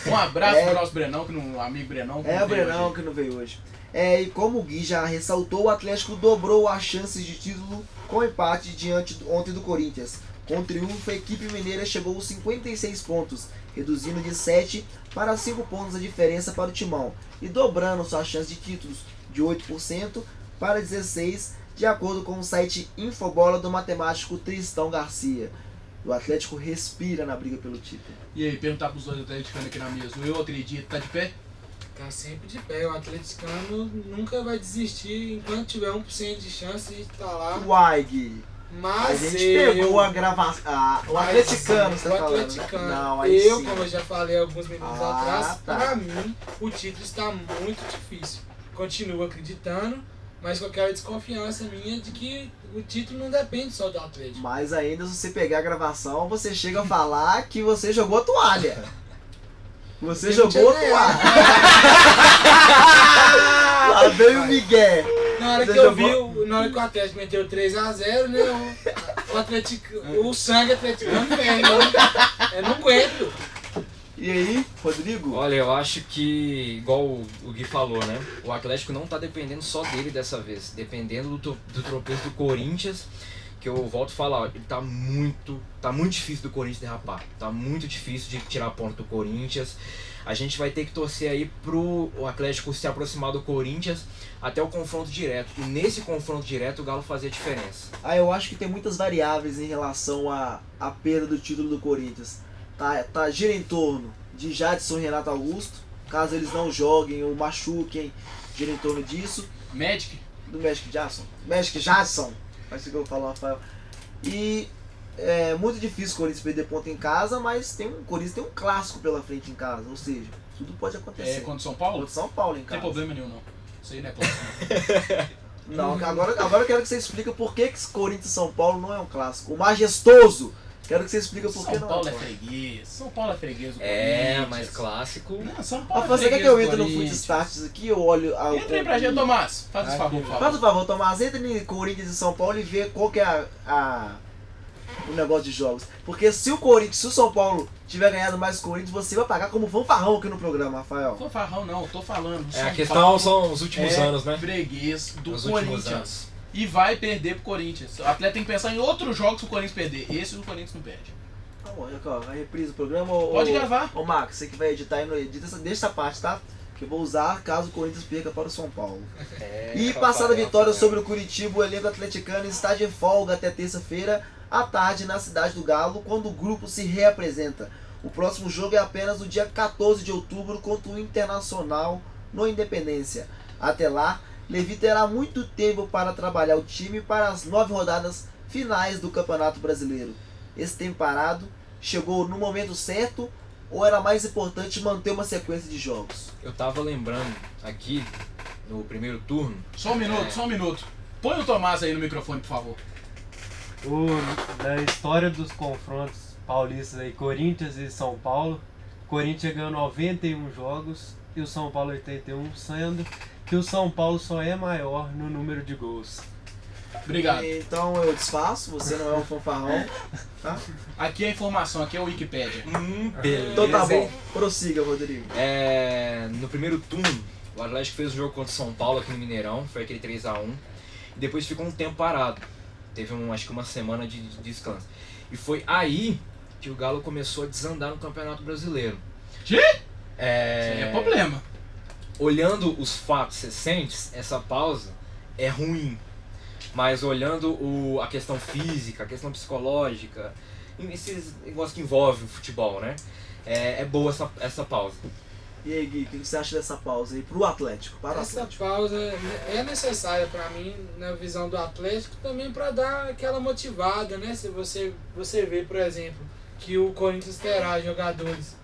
Um abraço pro nosso Brenão, o amigo Brenão. O Brenão que não veio hoje. E como o Gui já ressaltou, o Atlético dobrou as chances de título com o empate diante ontem do Corinthians. Com o triunfo, a equipe mineira chegou aos 56 pontos, reduzindo de 7 para 5 pontos a diferença para o Timão, e dobrando suas chances de títulos de 8% para 16%, de acordo com o site Infobola do matemático Tristão Garcia. O Atlético respira na briga pelo título. E aí, perguntar para os dois atleticanos aqui na mesa, eu acredito, tá de pé? Tá sempre de pé, o atleticano nunca vai desistir enquanto tiver 1% de chance de estar lá. Uai, Gui. Mas a gente pegou a gravação. O atleticano, você tá falando. Atleticano. Não, como eu já falei alguns minutos atrás, pra mim o título está muito difícil. Continuo acreditando, mas com aquela desconfiança minha de que o título não depende só do Atlético. Mas ainda, se você pegar a gravação, você chega a falar que você jogou a toalha. Você jogou a toalha. Lá veio o Miguel. Na hora que eu vi, na hora que o Atlético meteu 3x0, né? O Atlético, o sangue atleticano vem, eu não aguento. E aí, Rodrigo? Olha, eu acho que, igual o Gui falou, né? O Atlético não tá dependendo só dele dessa vez, dependendo do tropeço do Corinthians, que eu volto a falar, ele tá muito difícil do Corinthians derrapar, tá muito difícil de tirar ponto do Corinthians. A gente vai ter que torcer aí pro Atlético se aproximar do Corinthians até o confronto direto. E nesse confronto direto o Galo fazia a diferença. Eu acho que tem muitas variáveis em relação à perda do título do Corinthians. Gira em torno de Jadson e Renato Augusto, caso eles não joguem ou machuquem, gira em torno disso. Do Magic Jadson. Acho que eu vou falar, Rafael. E é muito difícil o Corinthians perder ponto em casa, mas o Corinthians tem um clássico pela frente em casa, ou seja, tudo pode acontecer. Contra o São Paulo? Contra o São Paulo em casa. Não tem problema nenhum, não. Isso aí não é clássico. Não, agora eu quero que você explique por que Corinthians e São Paulo não é um clássico. O majestoso! Quero que você explique por que não São Paulo é freguês. São Paulo é freguês. Mas clássico. Não, São Paulo você quer que eu entre no Foot Starts aqui? Eu olho. Entra aí pra gente, Tomás. Faz o favor, Faz o favor, Tomás. Entra em Corinthians e São Paulo e vê qual que é o negócio de jogos. Porque se o São Paulo tiver ganhado mais o Corinthians, você vai pagar como fanfarrão aqui no programa, Rafael. Fanfarrão não, tô falando. A questão são os últimos anos, né? Freguês do Corinthians. E vai perder pro Corinthians. O atleta tem que pensar em outros jogos pro Corinthians perder. Esse o Corinthians não perde. Tá bom, vai reprise o programa. Pode gravar. Ô Marcos, você que vai editar aí, deixa essa parte, tá? Que eu vou usar caso o Corinthians perca para o São Paulo. E passada a vitória sobre o Curitiba, o elenco atleticano está de folga até terça-feira à tarde na cidade do Galo, quando o grupo se reapresenta. O próximo jogo é apenas no dia 14 de outubro contra o Internacional no Independência. Até lá, Levi terá muito tempo para trabalhar o time para as 9 rodadas finais do Campeonato Brasileiro. Esse tempo parado chegou no momento certo ou era mais importante manter uma sequência de jogos? Eu tava lembrando aqui no primeiro turno. Só um minuto. Põe o Tomás aí no microfone, por favor. Na história dos confrontos paulistas aí, Corinthians e São Paulo, Corinthians ganhou 91 jogos e o São Paulo 81, sendo que o São Paulo só é maior no número de gols. Obrigado. Então eu desfaço, você não é um fanfarrão, tá? Aqui é a informação, aqui é o Wikipedia. Beleza. Então tá bom, prossiga, Rodrigo. No primeiro turno, O Atlético fez um jogo contra o São Paulo aqui no Mineirão, foi aquele 3x1. E depois ficou um tempo parado. Teve acho que uma semana de descanso. E foi aí que o Galo começou a desandar no Campeonato Brasileiro. Que? Isso aí é problema. Olhando os fatos recentes, essa pausa é ruim. Mas olhando a questão física, a questão psicológica, esses negócios que envolvem o futebol, né? É boa essa pausa. E aí, Gui, o que você acha dessa pausa aí pro Atlético? Para o Essa Atlético. pausa é necessária para mim, na visão do Atlético, também para dar aquela motivada, né? Se você vê, por exemplo, que o Corinthians terá jogadores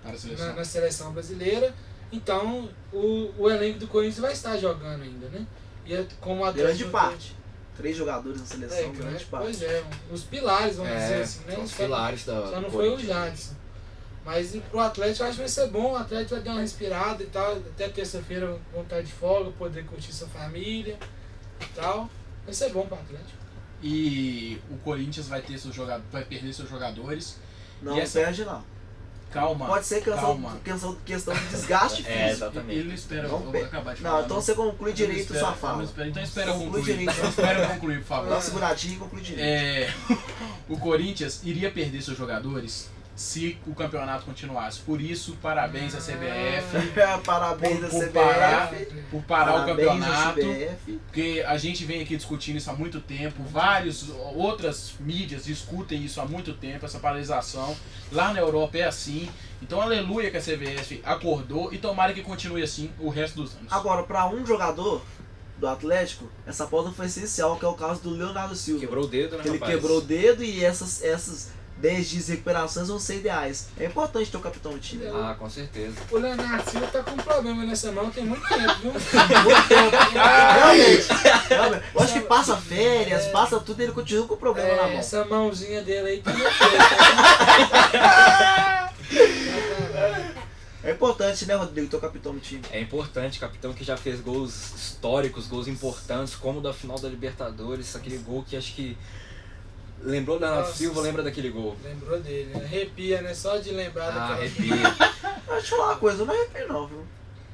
Para a seleção. na seleção brasileira, então o elenco do Corinthians vai estar jogando ainda, né? E como o Atlético Grande parte. 3 jogadores na seleção, grande parte. Pois é, os pilares, vamos dizer assim, né? Os pilares da Só não do foi o Corinthians. Jadson. Mas pro Atlético eu acho que vai ser bom, o Atlético vai dar uma respirada e tal, até terça-feira vão estar de folga, poder curtir sua família e tal. Vai ser bom pro Atlético. E o Corinthians vai perder seus jogadores. Não E essa- perde, não. Calma. Pode ser calma. questão de desgaste físico. Exatamente. Ele não espera, Não eu vou perde. acabar de falar. Não, então você conclui direito sua fala. Então espera eu Conclui concluir. direito. Então espera eu concluir, por favor. Dá uma seguradinha e conclui direito. O Corinthians iria perder seus jogadores se o campeonato continuasse. Por isso, parabéns à CBF Parabéns da por CBF. por parar o Parabéns à campeonato. CBF. Porque a gente vem aqui discutindo isso há muito tempo, várias outras mídias discutem isso há muito tempo, essa paralisação. Lá na Europa é assim. Então, aleluia que a CBF acordou e tomara que continue assim o resto dos anos. Agora, para um jogador do Atlético, essa pausa foi essencial, que é o caso do Leonardo Silva. Quebrou o dedo, né, Ele rapaz? quebrou o dedo e essas 10 dias de recuperações vão ser ideais. É importante ter o capitão do time. Ah, com certeza. O Leonardo Silva tá com um problema nessa mão tem muito tempo, viu? Realmente. Eu acho que passa férias, passa tudo e ele continua com o problema na mão. Essa mãozinha dele aí tá meio É importante, né, Rodrigo, ter o capitão do time. É importante, capitão que já fez gols históricos, gols importantes, como o da final da Libertadores, aquele gol que acho que lembrou da Leonardo Nossa, Silva, lembra daquele gol. Lembrou dele, né? Arrepia, né? Só de lembrar daquela... Arrepia. Deixa eu te falar uma coisa, eu não arrepio não, viu?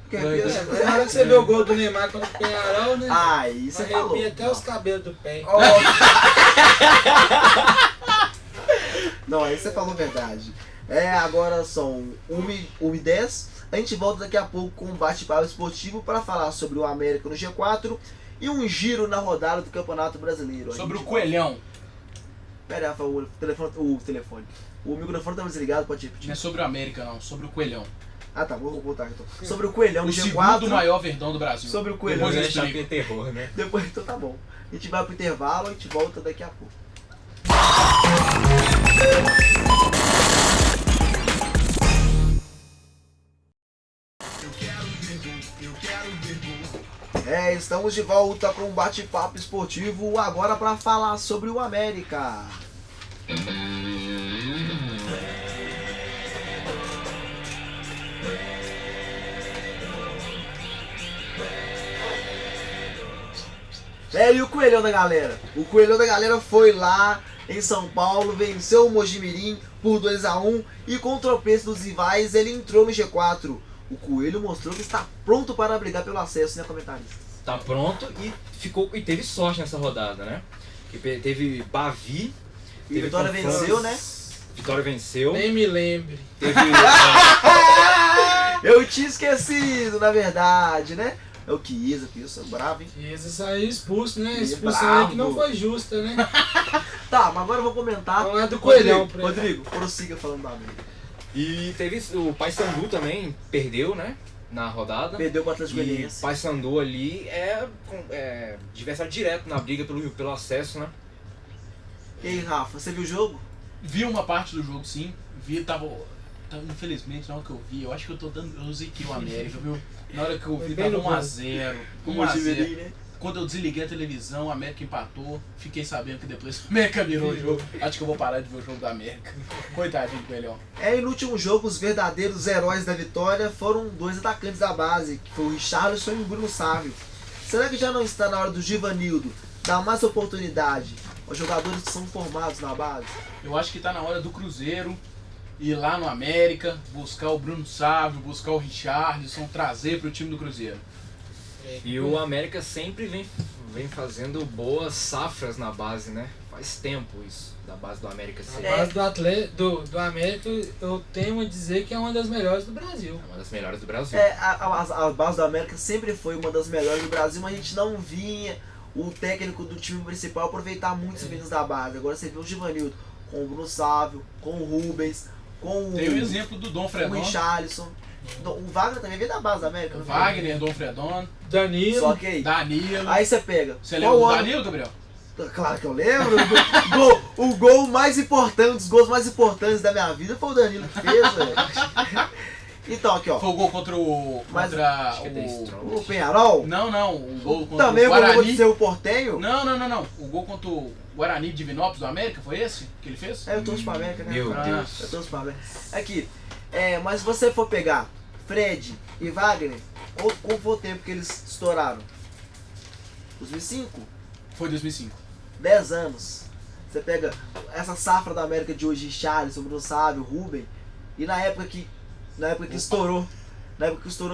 Porque arrepia... Na hora que você vê o gol do Neymar contra o Penharol, né? Aí você falou. Arrepia até os cabelos do pé. Não, aí você falou verdade. Agora são 1h10. A gente volta daqui a pouco com um bate-papo esportivo para falar sobre o América no G4 e um giro na rodada do Campeonato Brasileiro. Sobre o Coelhão. Pera aí, Rafa, o telefone. O microfone tá desligado, pode repetir. Não é sobre o América, não. Sobre o Coelhão. Ah, tá, vou voltar então. Sobre o Coelhão no O G4. segundo maior verdão do Brasil. Sobre o Coelhão. Depois eu Depois é explico. terror, né? Depois, então tá bom. A gente vai pro intervalo, a gente volta daqui a pouco. Estamos de volta com um bate-papo esportivo agora para falar sobre o América. E o Coelhão da galera? O Coelhão da galera foi lá em São Paulo, venceu o Mojimirim por 2x1 e com o tropeço dos rivais ele entrou no G4. O Coelho mostrou que está pronto para brigar pelo acesso, né, comentarista? Tá pronto e teve sorte nessa rodada, né? Que teve Bavi. E teve Vitória confrontos. venceu, né? Vitória venceu. Nem me lembre. Teve. Eu tinha esquecido, na verdade, né? É o Chiesa, bravo, hein? Chiesa saiu expulso, né? Que Expulsão bravo. aí que não foi justa, né? Tá, mas agora eu vou comentar. Não é do Coelhão, Rodrigo, prossiga falando da América. E teve o Paysandu também, perdeu, né? Na rodada. Perdeu pro Atlético E Goianiense. Paysandu ali é adversário direto na briga pelo acesso, né? E aí, Rafa, você viu o jogo? Vi uma parte do jogo, sim. Infelizmente, na hora que eu vi, eu acho que eu ziquei o América, viu? Na hora que eu vi, Bem tava no gol. 1x0. O Mojimirim, né? Quando eu desliguei a televisão, o América empatou. Fiquei sabendo que depois o América virou o jogo. Acho que eu vou parar de ver o jogo do América. Coitadinho do Coelhão. E no último jogo, os verdadeiros heróis da vitória foram 2 atacantes da base, que foi o Richarlison e o Bruno Sávio. Será que já não está na hora do Givanildo dar mais oportunidade aos jogadores que são formados na base? Eu acho que tá na hora do Cruzeiro ir lá no América, buscar o Bruno Sávio, buscar o Richarlison, trazer pro time do Cruzeiro. E o América sempre vem fazendo boas safras na base, né? Faz tempo isso, da base do América. A base do América, eu tenho a dizer que é uma das melhores do Brasil. É uma das melhores do Brasil. A base do América sempre foi uma das melhores do Brasil, mas a gente não vinha o técnico do time principal aproveitar muito os meninos da base. Agora você vê o Givanildo com o Bruno Sávio, com o Rubens, com Tem o exemplo do Dom o Fredon. Richarlison. O Wagner também veio da base da América. O Wagner, Dom Fredon, Danilo. Só que aí, Danilo. aí você pega. Você lembra do qual ano? Danilo, Gabriel? Claro que eu lembro. O gol mais importante, os gols mais importantes da minha vida foi o Danilo que fez, velho. Então, aqui, ó. Foi o gol contra o... Mas- o O Penharol. Não. O gol contra Também o o gol Guarani. de ser o Portenho. Não. O gol contra o Guarani de Divinópolis do América, foi esse que ele fez? É, eu torço pra América, né? Meu Deus. Eu torço pra América. Aqui, mas se você for pegar Fred e Wagner, qual foi o tempo que eles estouraram? 2005? Foi 2005. 10 anos. Você pega essa safra da América de hoje, Richarlison, Bruno Sávio, Ruben, e na época que estourou,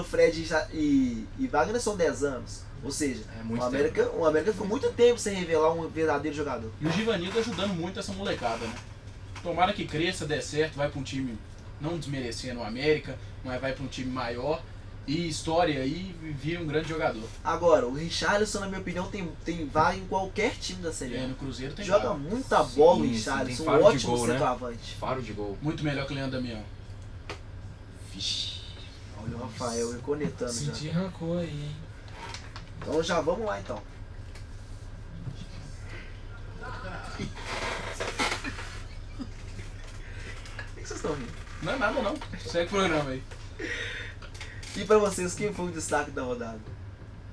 Fred e Wagner são 10 anos. Ou seja, muito o América ficou muito tempo sem revelar um verdadeiro jogador. E o Givanildo ajudando muito essa molecada, né? Tomara que cresça, dê certo, vai pra um time, não desmerecendo o América, mas vai pra um time maior e história aí e vira um grande jogador. Agora, o Richarlison, na minha opinião, tem vaga em qualquer time da Série A. No Cruzeiro tem Joga vaga. muita bola o Sim, Richarlison, tem um faro de ótimo gol, né? centroavante. Faro de gol. Muito melhor que o Leandro Damião. Vixe. Olha o Rafael reconectando já. Senti rancor aí, hein? Então já vamos lá então. O que vocês estão rindo? Não é nada não. Segue o programa aí. E pra vocês, quem foi o destaque da rodada?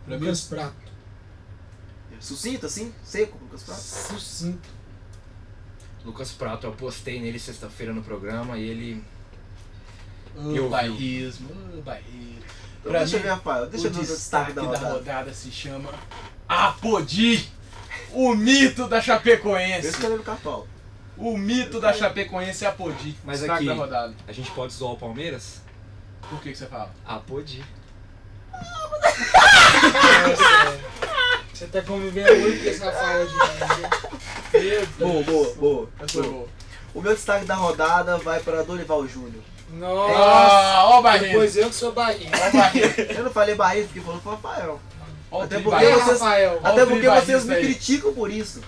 Pra mim, Lucas Prato. Sucinto assim? Seco, Lucas Prato? Sucinto. Lucas Prato, eu postei nele sexta-feira no programa e ele... o bairrismo, o bairrismo. Então Pra deixa eu mim, ver, Rafael. Deixa eu ver o destaque da rodada. se chama Apodi, o mito da Eu Chapecoense. escolhi no Capão. O mito da Chapecoense é Apodi. Mas Destaque aqui, da rodada. a gente pode zoar o Palmeiras? Por que você fala? Ah, pode. Você tá convivendo muito com esse Rafael de Meu Deus. Boa. Essa foi boa. O meu destaque da rodada vai para Dorival Júnior. Nossa. Ó o Barreto. Depois eu que sou barriga. Ó o Barreto. Eu não falei Barreto porque falou que foi o Rafael. Ó o Até Tri porque Barreto. vocês- Rafael. Ó Até o porque Tribarista vocês me aí. criticam por isso.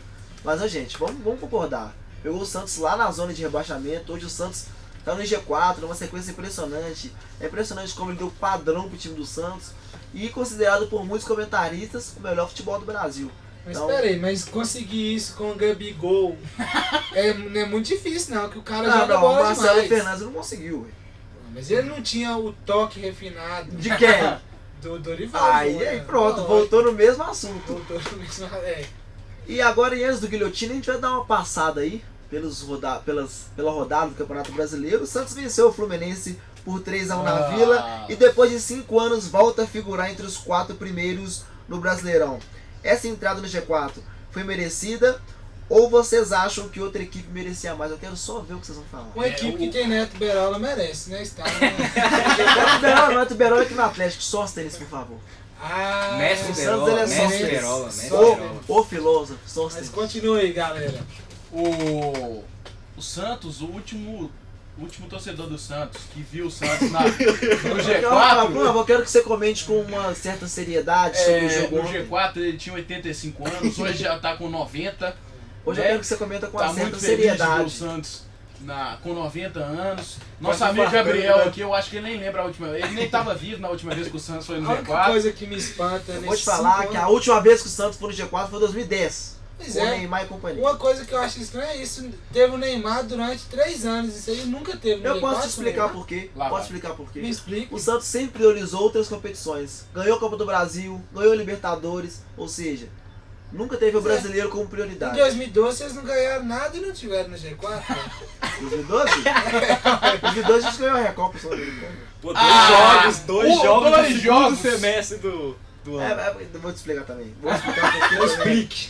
Mas, ó, gente, vamos concordar. Pegou o Santos lá na zona de rebaixamento. Hoje o Santos tá no G4, numa sequência impressionante. É impressionante como ele deu padrão pro time do Santos. E considerado por muitos comentaristas o melhor futebol do Brasil. Mas Então- peraí, mas conseguir isso com o Gabigol não é muito difícil não, que o cara Ah, joga não, o bola Marcelo demais. Fernandes não conseguiu, ué. Mas ele não tinha o toque refinado De quem? do Dorival. Aí Júnior. pronto, Não, voltou no mesmo assunto. Voltou no mesmo... E agora, antes do Guilhotina, a gente vai dar uma passada aí pela rodada do Campeonato Brasileiro. O Santos venceu o Fluminense por 3-1 na Vila e depois de 5 anos volta a figurar entre os 4 primeiros no Brasileirão. Essa entrada no G4 foi merecida ou vocês acham que outra equipe merecia mais? Eu quero só ver o que vocês vão falar. Uma equipe que tem Neto Berola merece, né? Está Neto Berola aqui no Atlético, sócio deles, por favor. Mestre o Santos, Berola, ele é Mestre só- Berola, Mestre só- Berola. O filósofo, sócio Mas deles. continue aí, galera. O Santos, o último torcedor do Santos, que viu o Santos no G4. Por favor, eu quero que você comente com uma certa seriedade sobre o jogo No ontem. G4 ele tinha 85 anos, hoje já tá com 90. Hoje eu né? quero que você comenta com Tá uma certa muito feliz de ver o seriedade. Santos com 90 anos. Nosso Mas amigo fartando, Gabriel né? aqui, eu acho que ele nem lembra a última vez. Ele nem tava vivo na última vez que o Santos foi no A única G4. coisa que me espanta Eu nesse vou te falar que a última vez que o Santos foi no G4 foi em 2010. Pois Com o é. Neymar e companhia. Uma coisa que eu acho estranha é isso. Teve o Neymar durante 3 anos. Isso aí nunca teve no Eu G4, posso te explicar né? por quê. Lá Posso vai. explicar por Me quê. explica. O Santos sempre priorizou outras competições. Ganhou a Copa do Brasil, ganhou a Libertadores, ou seja, nunca teve o Pois é. brasileiro como Em prioridade. 2012 vocês não ganharam nada e não tiveram no G4. né? 2012? 2012 a gente ganhou a Recopa Sul-Americana. Pô, dois jogos do segundo semestre do ano. Eu vou te explicar também. Vou explicar por quê também. Explique.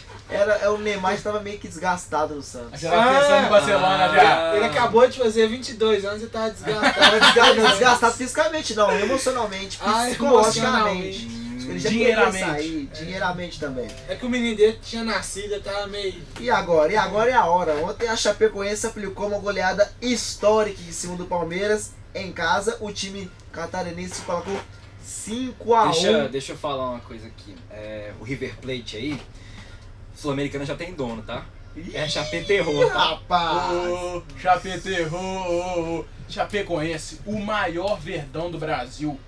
o Neymar estava meio que desgastado no Santos. Já tava pensando em Barcelona já. Ele acabou de fazer 22 anos e tá desgastado. Não desgastado fisicamente, não, emocionalmente, psicologicamente. Ele já queria sair, dinheiramente também. É que o menino dele tinha nascido, tava meio... E agora é a hora. Ontem a Chapecoense aplicou uma goleada histórica em cima do Palmeiras. Em casa, o time catarinense colocou 5-1. Deixa eu falar uma coisa aqui. O River Plate aí, Sul-Americana já tem dono, tá? É Chapeterror, tá? Rapaz! Chapeterror! Chapecoense, o maior verdão do Brasil.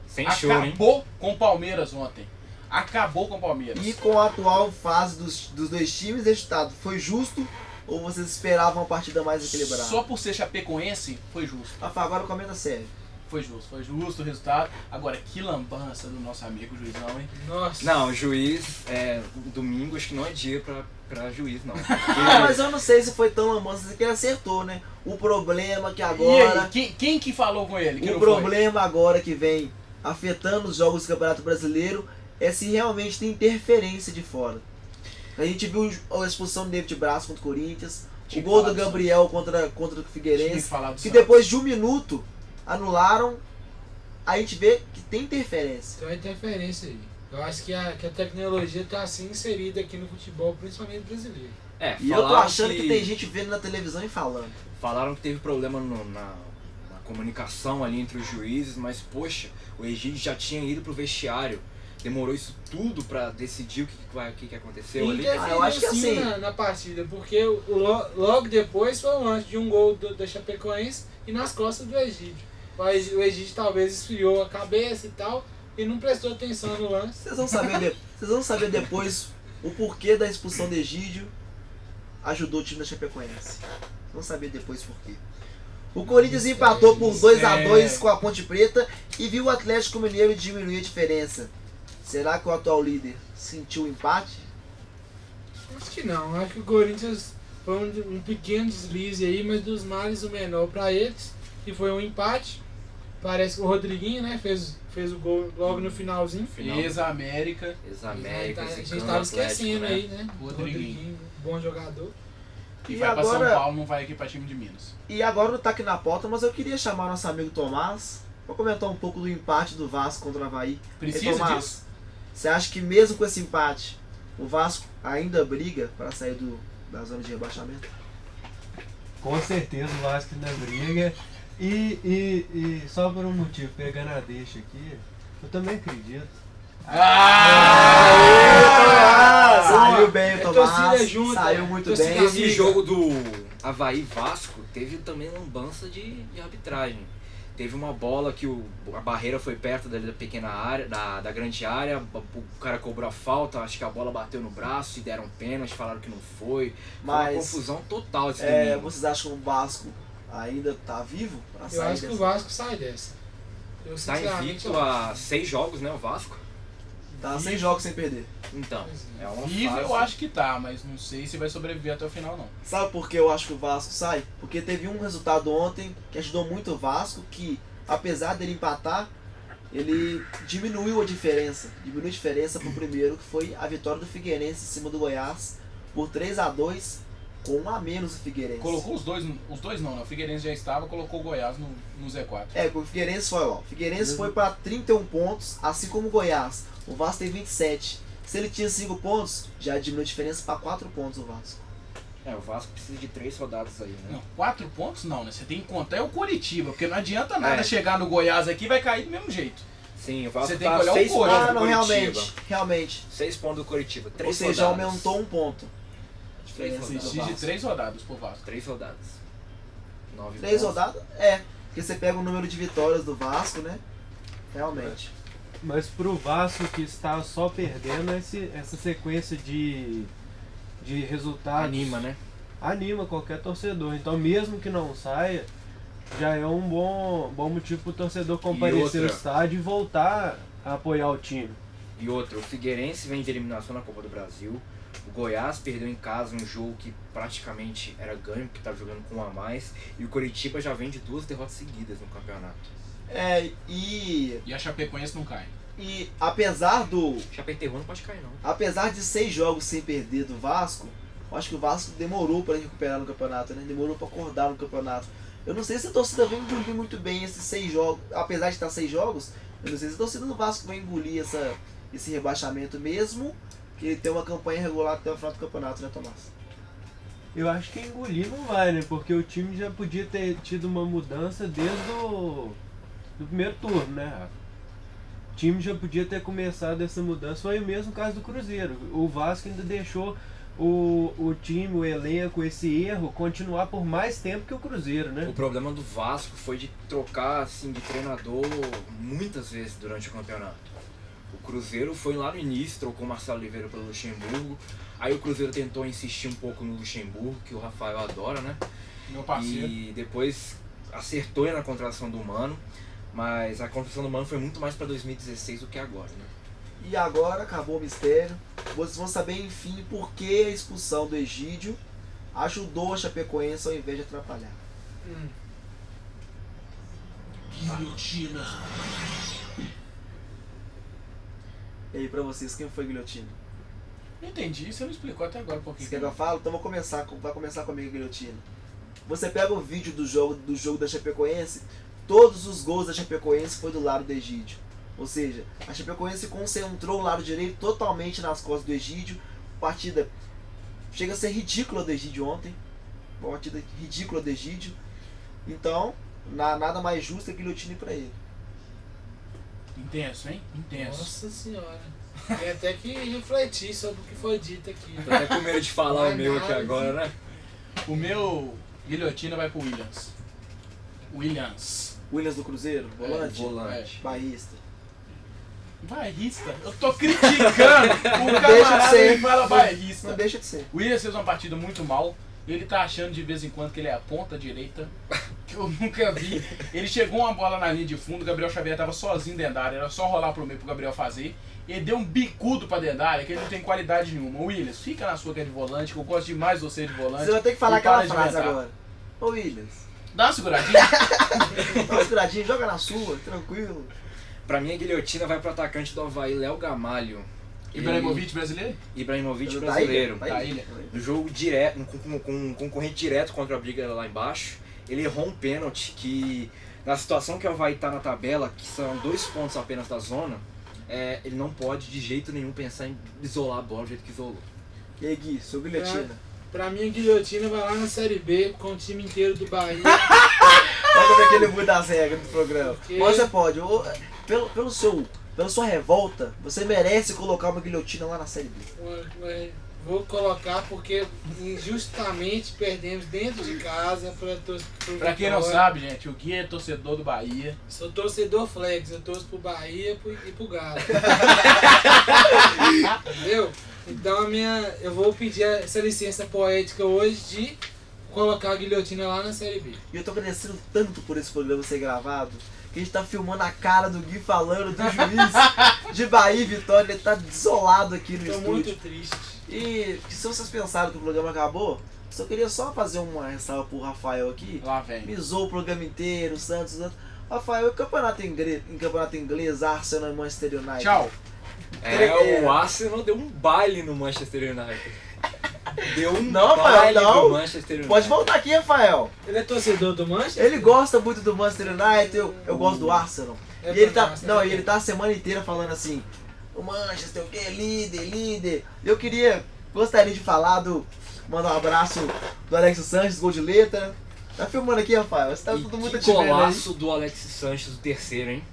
Sem choro, hein? Acabou com o Palmeiras ontem. Acabou com o Palmeiras. E com a atual fase dos dois times, o resultado foi justo ou vocês esperavam uma partida mais equilibrada? Só por ser Chapecoense, foi justo. Rafa, agora comenta sério. Foi justo o resultado. Agora, que lambança do nosso amigo juizão, hein? Nossa. Não, juiz, domingo acho que não é dia pra juiz, não. Mas eu não sei se foi tão lambança que ele acertou, né? O problema que E agora... aí, quem que falou com ele? Que O não problema agora que vem afetando os jogos do Campeonato Brasileiro é se realmente tem interferência de fora. A gente viu a expulsão do David Braz contra o Corinthians, o gol do Gabriel contra o Figueirense, que depois de 1 minuto anularam. A gente vê que tem interferência. Tem uma interferência aí. Eu acho que a tecnologia está assim inserida aqui no futebol, principalmente brasileiro. E eu tô achando que tem gente vendo na televisão e falando. Falaram que teve problema na comunicação ali entre os juízes, mas poxa, o Egídio já tinha ido pro vestiário. Demorou isso tudo pra decidir o que aconteceu ali? Eu acho que assim na partida, porque logo depois foi um lance de um gol da Chapecoense e nas costas do Egídio. Mas o Egídio talvez esfriou a cabeça e tal e não prestou atenção no lance. Vocês vão saber depois o porquê da expulsão do Egídio ajudou o time da Chapecoense. Vocês vão saber depois por quê. O Corinthians empatou por 2-2 com a Ponte Preta e viu o Atlético Mineiro diminuir a diferença. Será que o atual líder sentiu o empate? Acho que não. Acho que o Corinthians foi um pequeno deslize aí, mas dos males o menor para eles. E foi um empate. Parece que o Rodriguinho, né, fez o gol logo no finalzinho. Ex-América. A gente tava esquecendo aí, né? Rodriguinho, bom jogador. E vai pra São Paulo, não vai aqui pra time de Minas. E agora não tá aqui na pauta, mas eu queria chamar nosso amigo Tomás pra comentar um pouco do empate do Vasco contra o Avaí. Precisa disso? Você acha que mesmo com esse empate, o Vasco ainda briga para sair da zona de rebaixamento? Com certeza o Vasco ainda briga. E só por um motivo, pegando a deixa aqui, eu também acredito. Saiu bem o Tomás, junto, saiu muito bem. Esse jogo do Avaí Vasco teve também lambança de arbitragem. Teve uma bola que a barreira foi perto da pequena área, da grande área, o cara cobrou a falta, acho que a bola bateu no braço e deram pênalti, falaram que não foi. Foi uma confusão total esse domingo. Vocês acham que o Vasco ainda tá vivo pra sair Eu acho que o Vasco sai dessa. Tá invicto há 6 jogos, né, o Vasco? Tá 6 jogos sem perder. Então, é uma Vivo fase... eu acho que tá, mas não sei se vai sobreviver até o final, não. Sabe por que eu acho que o Vasco sai? Porque teve um resultado ontem que ajudou muito o Vasco, que apesar dele empatar, ele diminuiu a diferença. Diminuiu a diferença pro primeiro, que foi a vitória do Figueirense em cima do Goiás por 3-2, com 1 a menos o Figueirense. Colocou os dois não, né? O Figueirense já estava, colocou o Goiás no Z4. O Figueirense foi, ó. O Figueirense foi para 31 pontos, assim como o Goiás. O Vasco tem 27. Se ele tinha 5 pontos, já diminuiu a diferença para 4 pontos o Vasco. O Vasco precisa de 3 rodadas aí, né? Não, 4 pontos não, né? Você tem que contar o Coritiba, porque não adianta nada chegar no Goiás aqui e vai cair do mesmo jeito. Sim, o Vasco você tem que olhar 6 pontos do não, realmente. 6 pontos do Coritiba, 3 Ou seja, rodadas. aumentou 1 ponto. Precisa de 3 rodadas pro Vasco. 3 rodadas. 9 3 rodadas? Porque você pega o número de vitórias do Vasco, né? Realmente. Mas pro Vasco que está só perdendo, essa sequência de resultados... Anima, né? Anima qualquer torcedor. Então mesmo que não saia, já é um bom motivo pro torcedor comparecer no estádio e voltar a apoiar o time. E outra, o Figueirense vem de eliminação na Copa do Brasil. O Goiás perdeu em casa um jogo que praticamente era ganho, porque estava jogando com 1 a mais. E o Coritiba já vem de 2 derrotas seguidas no campeonato. E a Chapecoense não cai. E apesar do... Chapeterro não pode cair, não. Apesar de 6 jogos sem perder do Vasco, eu acho que o Vasco demorou para recuperar no campeonato, né? Demorou para acordar no campeonato. Eu não sei se a torcida vai engolir muito bem esses 6 jogos. Apesar de estar 6 jogos, eu não sei se a torcida do Vasco vai engolir esse rebaixamento mesmo, que ele tem uma campanha regular até o final do campeonato, né, Tomás? Eu acho que engolir não vai, né? Porque o time já podia ter tido uma mudança desde do primeiro turno, né, Rafa? O time já podia ter começado essa mudança. Foi o mesmo caso do Cruzeiro. O Vasco ainda deixou o time, o elenco, esse erro continuar por mais tempo que o Cruzeiro, né? O problema do Vasco foi de trocar assim, de treinador muitas vezes durante o campeonato. O Cruzeiro foi lá no início, trocou o Marcelo Oliveira pelo Luxemburgo. Aí o Cruzeiro tentou insistir um pouco no Luxemburgo, que o Rafael adora, né? Meu parceiro. E depois acertou na contratação do Mano. Mas a contratação do Mano foi muito mais para 2016 do que agora, né? E agora acabou o mistério. Vocês vão saber, enfim, por que a expulsão do Egídio ajudou a Chapecoense ao invés de atrapalhar. Guilhotina. E aí, pra vocês, quem foi a guilhotina? Não entendi, você não explicou até agora por Você que. quer que eu falo? Então vai começar comigo a guilhotina. Você pega o vídeo do jogo da Chapecoense, todos os gols da Chapecoense foi do lado do Egídio. Ou seja, a Chapecoense concentrou o lado direito totalmente nas costas do Egídio. Partida chega a ser ridícula do Egídio ontem. Uma partida ridícula do Egídio. Então, nada mais justo que guilhotine pra ele. Intenso, hein? Intenso. Nossa senhora. Tem até que refletir sobre o que foi dito aqui. Tô até com medo de falar o meu aqui agora, né? O meu guilhotina vai pro Williams. Williams do Cruzeiro, volante, volante. baísta. Bairrista? Eu tô criticando o Não deixa de camarada ser. e fala bairrista. Não deixa de ser. O Williams fez uma partida muito mal. Ele tá achando de vez em quando que ele é a ponta direita, que eu nunca vi. Ele chegou uma bola na linha de fundo, o Gabriel Xavier tava sozinho dentro da área, era só rolar pro meio pro Gabriel fazer. Ele deu um bicudo pra dentro da área, que ele não tem qualidade nenhuma. O Williams, fica na sua que é de volante, que eu gosto demais de você de volante. Você vai ter que falar E para aquela de frase inventar. agora. Ô Williams, Dá uma seguradinha. dá uma seguradinha, joga na sua, tranquilo. Pra mim a guilhotina vai pro atacante do Avaí, Léo Gamalho. Ibrahimovic brasileiro? Ibrahimovic Da brasileiro. ilha? Da ilha. No jogo direto, com um concorrente direto contra a briga lá embaixo, ele errou um pênalti que, na situação que o Avaí tá na tabela, que são 2 pontos apenas da zona, ele não pode de jeito nenhum pensar em isolar a bola do jeito que isolou. E aí Gui, sua guilhotina. Pra mim, a guilhotina vai lá na Série B com o time inteiro do Bahia. Olha como é que ele muda as regras do programa. Porque- Mas você pode, pela sua revolta, você merece colocar uma guilhotina lá na Série B. Vou colocar porque injustamente perdemos dentro de casa Pra quem não sabe, gente, o Gui é torcedor do Bahia. Sou torcedor flex, eu torço pro Bahia e pro Galo. Entendeu? Então eu vou pedir essa licença poética hoje de colocar a guilhotina lá na Série B. E eu tô agradecendo tanto por esse programa ser gravado, que a gente tá filmando a cara do Gui falando do juiz de Bahia e Vitória. Ele tá desolado aqui no Tô estúdio. muito triste. E se vocês pensaram que o programa acabou, só queria fazer uma ressalva pro Rafael aqui. Lá vem. Me zoou o programa inteiro, o Santos. Rafael, em campeonato inglês, Arsenal e Manchester United. Tchau. O Arsenal deu um baile no Manchester United. Deu um Não, baile Rafael, não. no Manchester United. Pode voltar aqui, Rafael. Ele é torcedor do Manchester? Ele gosta muito do Manchester United, eu gosto do Arsenal. É E ele pra tá, nós, não, né? e ele tá a semana inteira falando assim, o Manchester, o que é líder. Eu gostaria de falar mandar um abraço do Alex Sanches, gol de letra. Tá filmando aqui, Rafael, você tá E todo mundo que te vendo aí. golaço do Alexis Sanches, o terceiro, hein?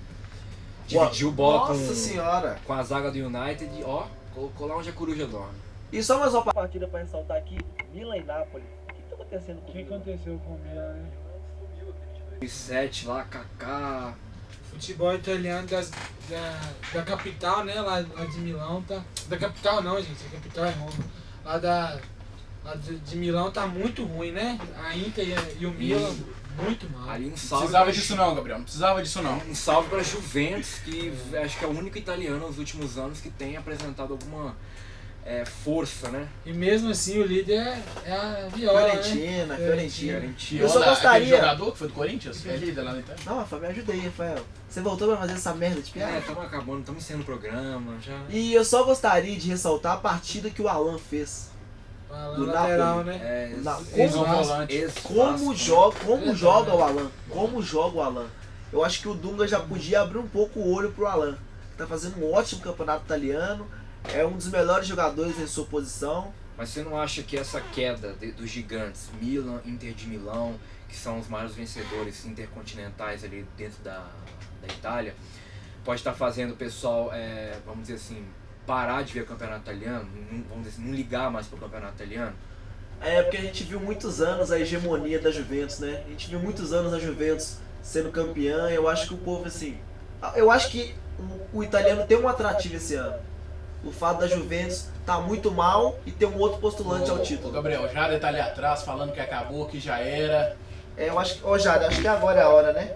Dividiu bola Nossa senhora. com a zaga do United e colocou lá onde a coruja dorme. E só mais uma partida pra ressaltar aqui, Milan e Napoli. O que tá acontecendo com O que aconteceu com o Milan, né? 2007 lá, Kaká. Futebol italiano da capital, né? Lá de Milão, tá? Da capital não, gente. A capital é Roma. Lá de Milão tá muito ruim, né? A Inter e o Milan, muito mal. Ali um Não salve precisava pra disso não, Gabriel. Não precisava disso não. Um salve pra Juventus, que acho que é o único italiano nos últimos anos que tem apresentado alguma força, né? E mesmo assim o líder é a Viola, Fiorentina, né? Fiorentina. Fiorentina. Eu só Aquele gostaria. jogador que foi do Corinthians? É líder lá na Itália. Não, Rafael, me ajuda aí, Rafael. Você voltou pra fazer essa merda de piada? Estamos acabando, estamos encerrando o programa já. E eu só gostaria de ressaltar a partida que o Alan fez. Falando Do lateral, Napoli. né? Como joga o Alan? Como joga o Alan? Eu acho que o Dunga já podia abrir um pouco o olho pro Alan. Tá fazendo um ótimo campeonato italiano. É um dos melhores jogadores em sua posição. Mas você não acha que essa queda dos gigantes, Milan, Inter de Milão, que são os maiores vencedores intercontinentais ali dentro da Itália, pode estar fazendo o pessoal, vamos dizer assim, parar de ver o campeonato italiano, vamos dizer assim, não ligar mais para o campeonato italiano? É, porque a gente viu muitos anos a hegemonia da Juventus, né? A gente viu muitos anos a Juventus sendo campeã. Eu acho que o povo, assim... Eu acho que o italiano tem um atrativo esse ano. O fato da Juventus tá muito mal e ter um outro postulante ao O título. Gabriel Jada tá ali atrás falando que acabou, que já era. Eu acho que... Ô, Jada, acho que agora é a hora, né?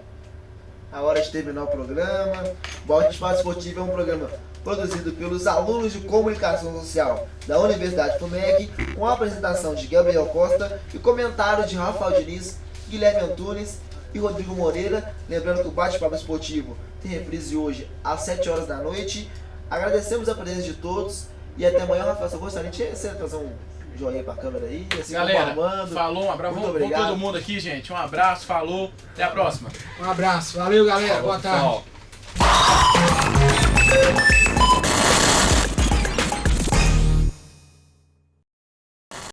A hora de terminar o programa. O Balde Espaço Esportivo é um programa produzido pelos alunos de comunicação social da Universidade FUMEC, com a apresentação de Gabriel Costa e comentários de Rafael Diniz, Guilherme Antunes e Rodrigo Moreira. Lembrando que o Bate-Papo Esportivo tem reprise hoje às 7 horas da noite. Agradecemos a presença de todos e até amanhã, Rafael. Só gostaria de você fazer um joinha pra câmera aí, assim, Galera, Armando. falou, um abraço. Muito Vamos obrigado. todo mundo aqui, gente. Um abraço, falou. Até a próxima. Um abraço. Valeu, galera. Boa tarde. Pessoal.